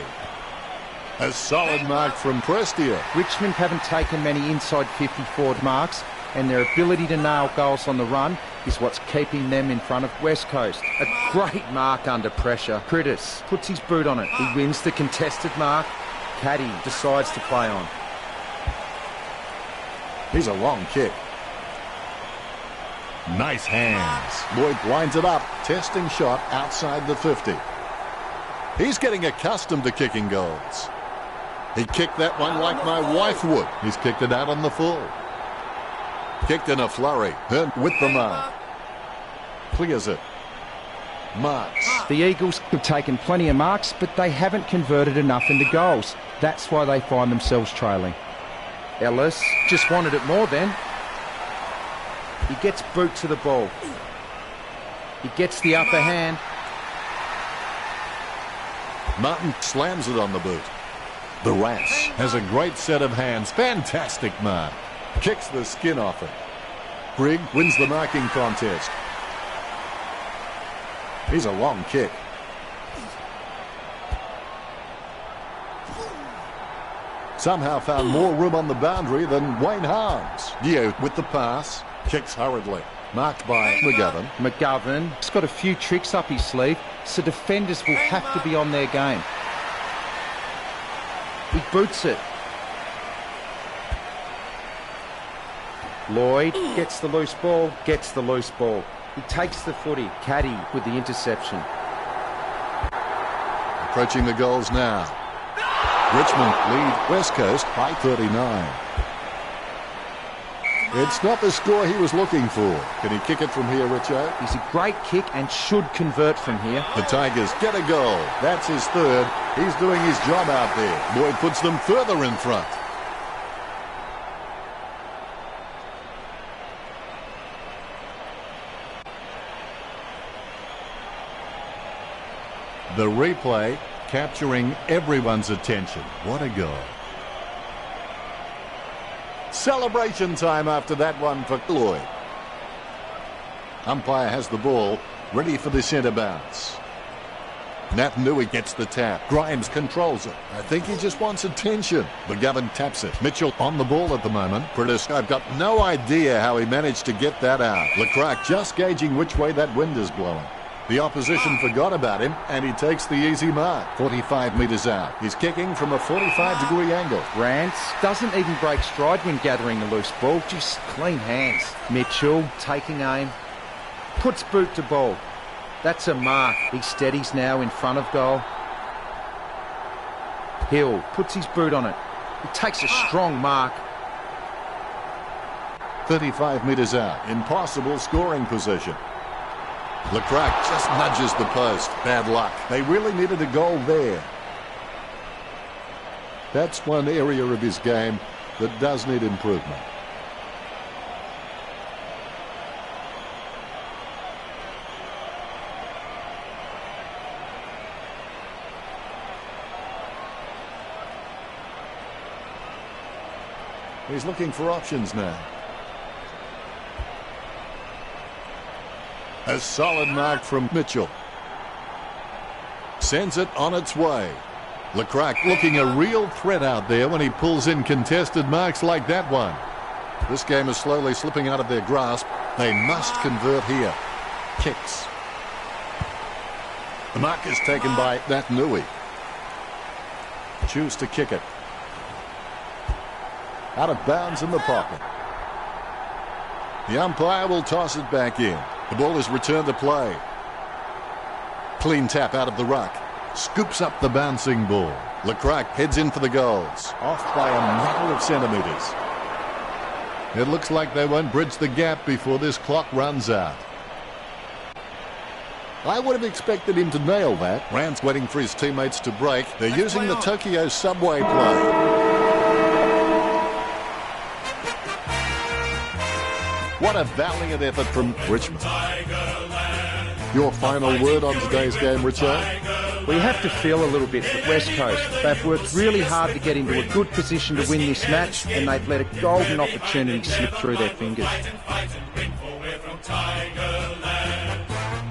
B: A solid mark from Prestia.
C: Richmond haven't taken many inside 50 forward marks, and their ability to nail goals on the run is what's keeping them in front of West Coast. A great mark under pressure. Critters puts his boot on it. He wins the contested mark. Caddy decides to play on.
B: Here's a long kick. Nice hands. Lloyd winds it up. Testing shot outside the 50. He's getting accustomed to kicking goals. He kicked that one like my wife would. He's kicked it out on the full. Kicked in a flurry. Hearn with the mark. Clears it. Marks.
C: The Eagles have taken plenty of marks, but they haven't converted enough into goals. That's why they find themselves trailing. Ellis just wanted it more then. He gets boot to the ball. He gets the upper hand.
B: Martin slams it on the boot. The Rats has a great set of hands. Fantastic mark. Kicks the skin off it. Brigg wins the marking contest. Here's a long kick. Somehow found more room on the boundary than Wayne Harms. Dio with the pass. Kicks hurriedly. Marked by McGovern.
C: McGovern's got a few tricks up his sleeve, so defenders will have to be on their game. He boots it. Lloyd gets the loose ball, He takes the footy. Caddy with the interception.
B: Approaching the goals now. Richmond lead West Coast by 39. It's not the score he was looking for. Can he kick it from here, Richo?
C: He's a great kick and should convert from here.
B: The Tigers get a goal. That's his third. He's doing his job out there. Lloyd puts them further in front. The replay capturing everyone's attention. What a goal. Celebration time after that one for Lloyd. Umpire has the ball, ready for the centre bounce. Natanui gets the tap. Grimes controls it. I think he just wants attention. McGovern taps it. Mitchell on the ball at the moment. British, I've got no idea how he managed to get that out. Lecrac just gauging which way that wind is blowing. The opposition forgot about him, and he takes the easy mark. 45 metres out. He's kicking from a 45-degree angle.
C: Rance doesn't even break stride when gathering the loose ball. Just clean hands. Mitchell taking aim. Puts boot to ball. That's a mark. He steadies now in front of goal. Hill puts his boot on it. He takes a strong mark.
B: 35 metres out. Impossible scoring position. Lecrac just nudges the post. Bad luck. They really needed a goal there. That's one area of his game that does need improvement. He's looking for options now. A solid mark from Mitchell. Sends it on its way. Lecrac looking a real threat out there when he pulls in contested marks like that one. This game is slowly slipping out of their grasp. They must convert here. Kicks. The mark is taken by Natanui. Choose to kick it. Out of bounds in the pocket. The umpire will toss it back in. The ball is returned to play. Clean tap out of the ruck. Scoops up the bouncing ball. Lecrac heads in for the goals. Off by a matter of centimetres. It looks like they won't bridge the gap before this clock runs out. I would have expected him to nail that. Rand's waiting for his teammates to break. They're using the Tokyo subway play. What a valiant effort from Richmond. Your final word on today's game, Richard?
C: We have to feel a little bit for West Coast. They've worked really hard to get into a good position to win this match, and they've let a golden opportunity slip through their fingers.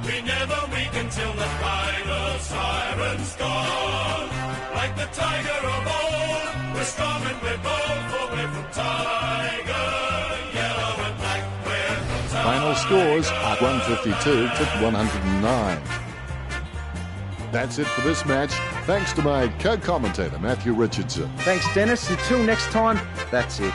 D: We never weaken till the final siren's gone. Like the tiger of old, we're strong and we're bold, for we're from Tiger. Yellow and black, we're from Tiger.
B: Final scores are 152 to 109. That's it for this match. Thanks to my co-commentator, Matthew Richardson.
C: Thanks, Dennis. Until next time, that's it.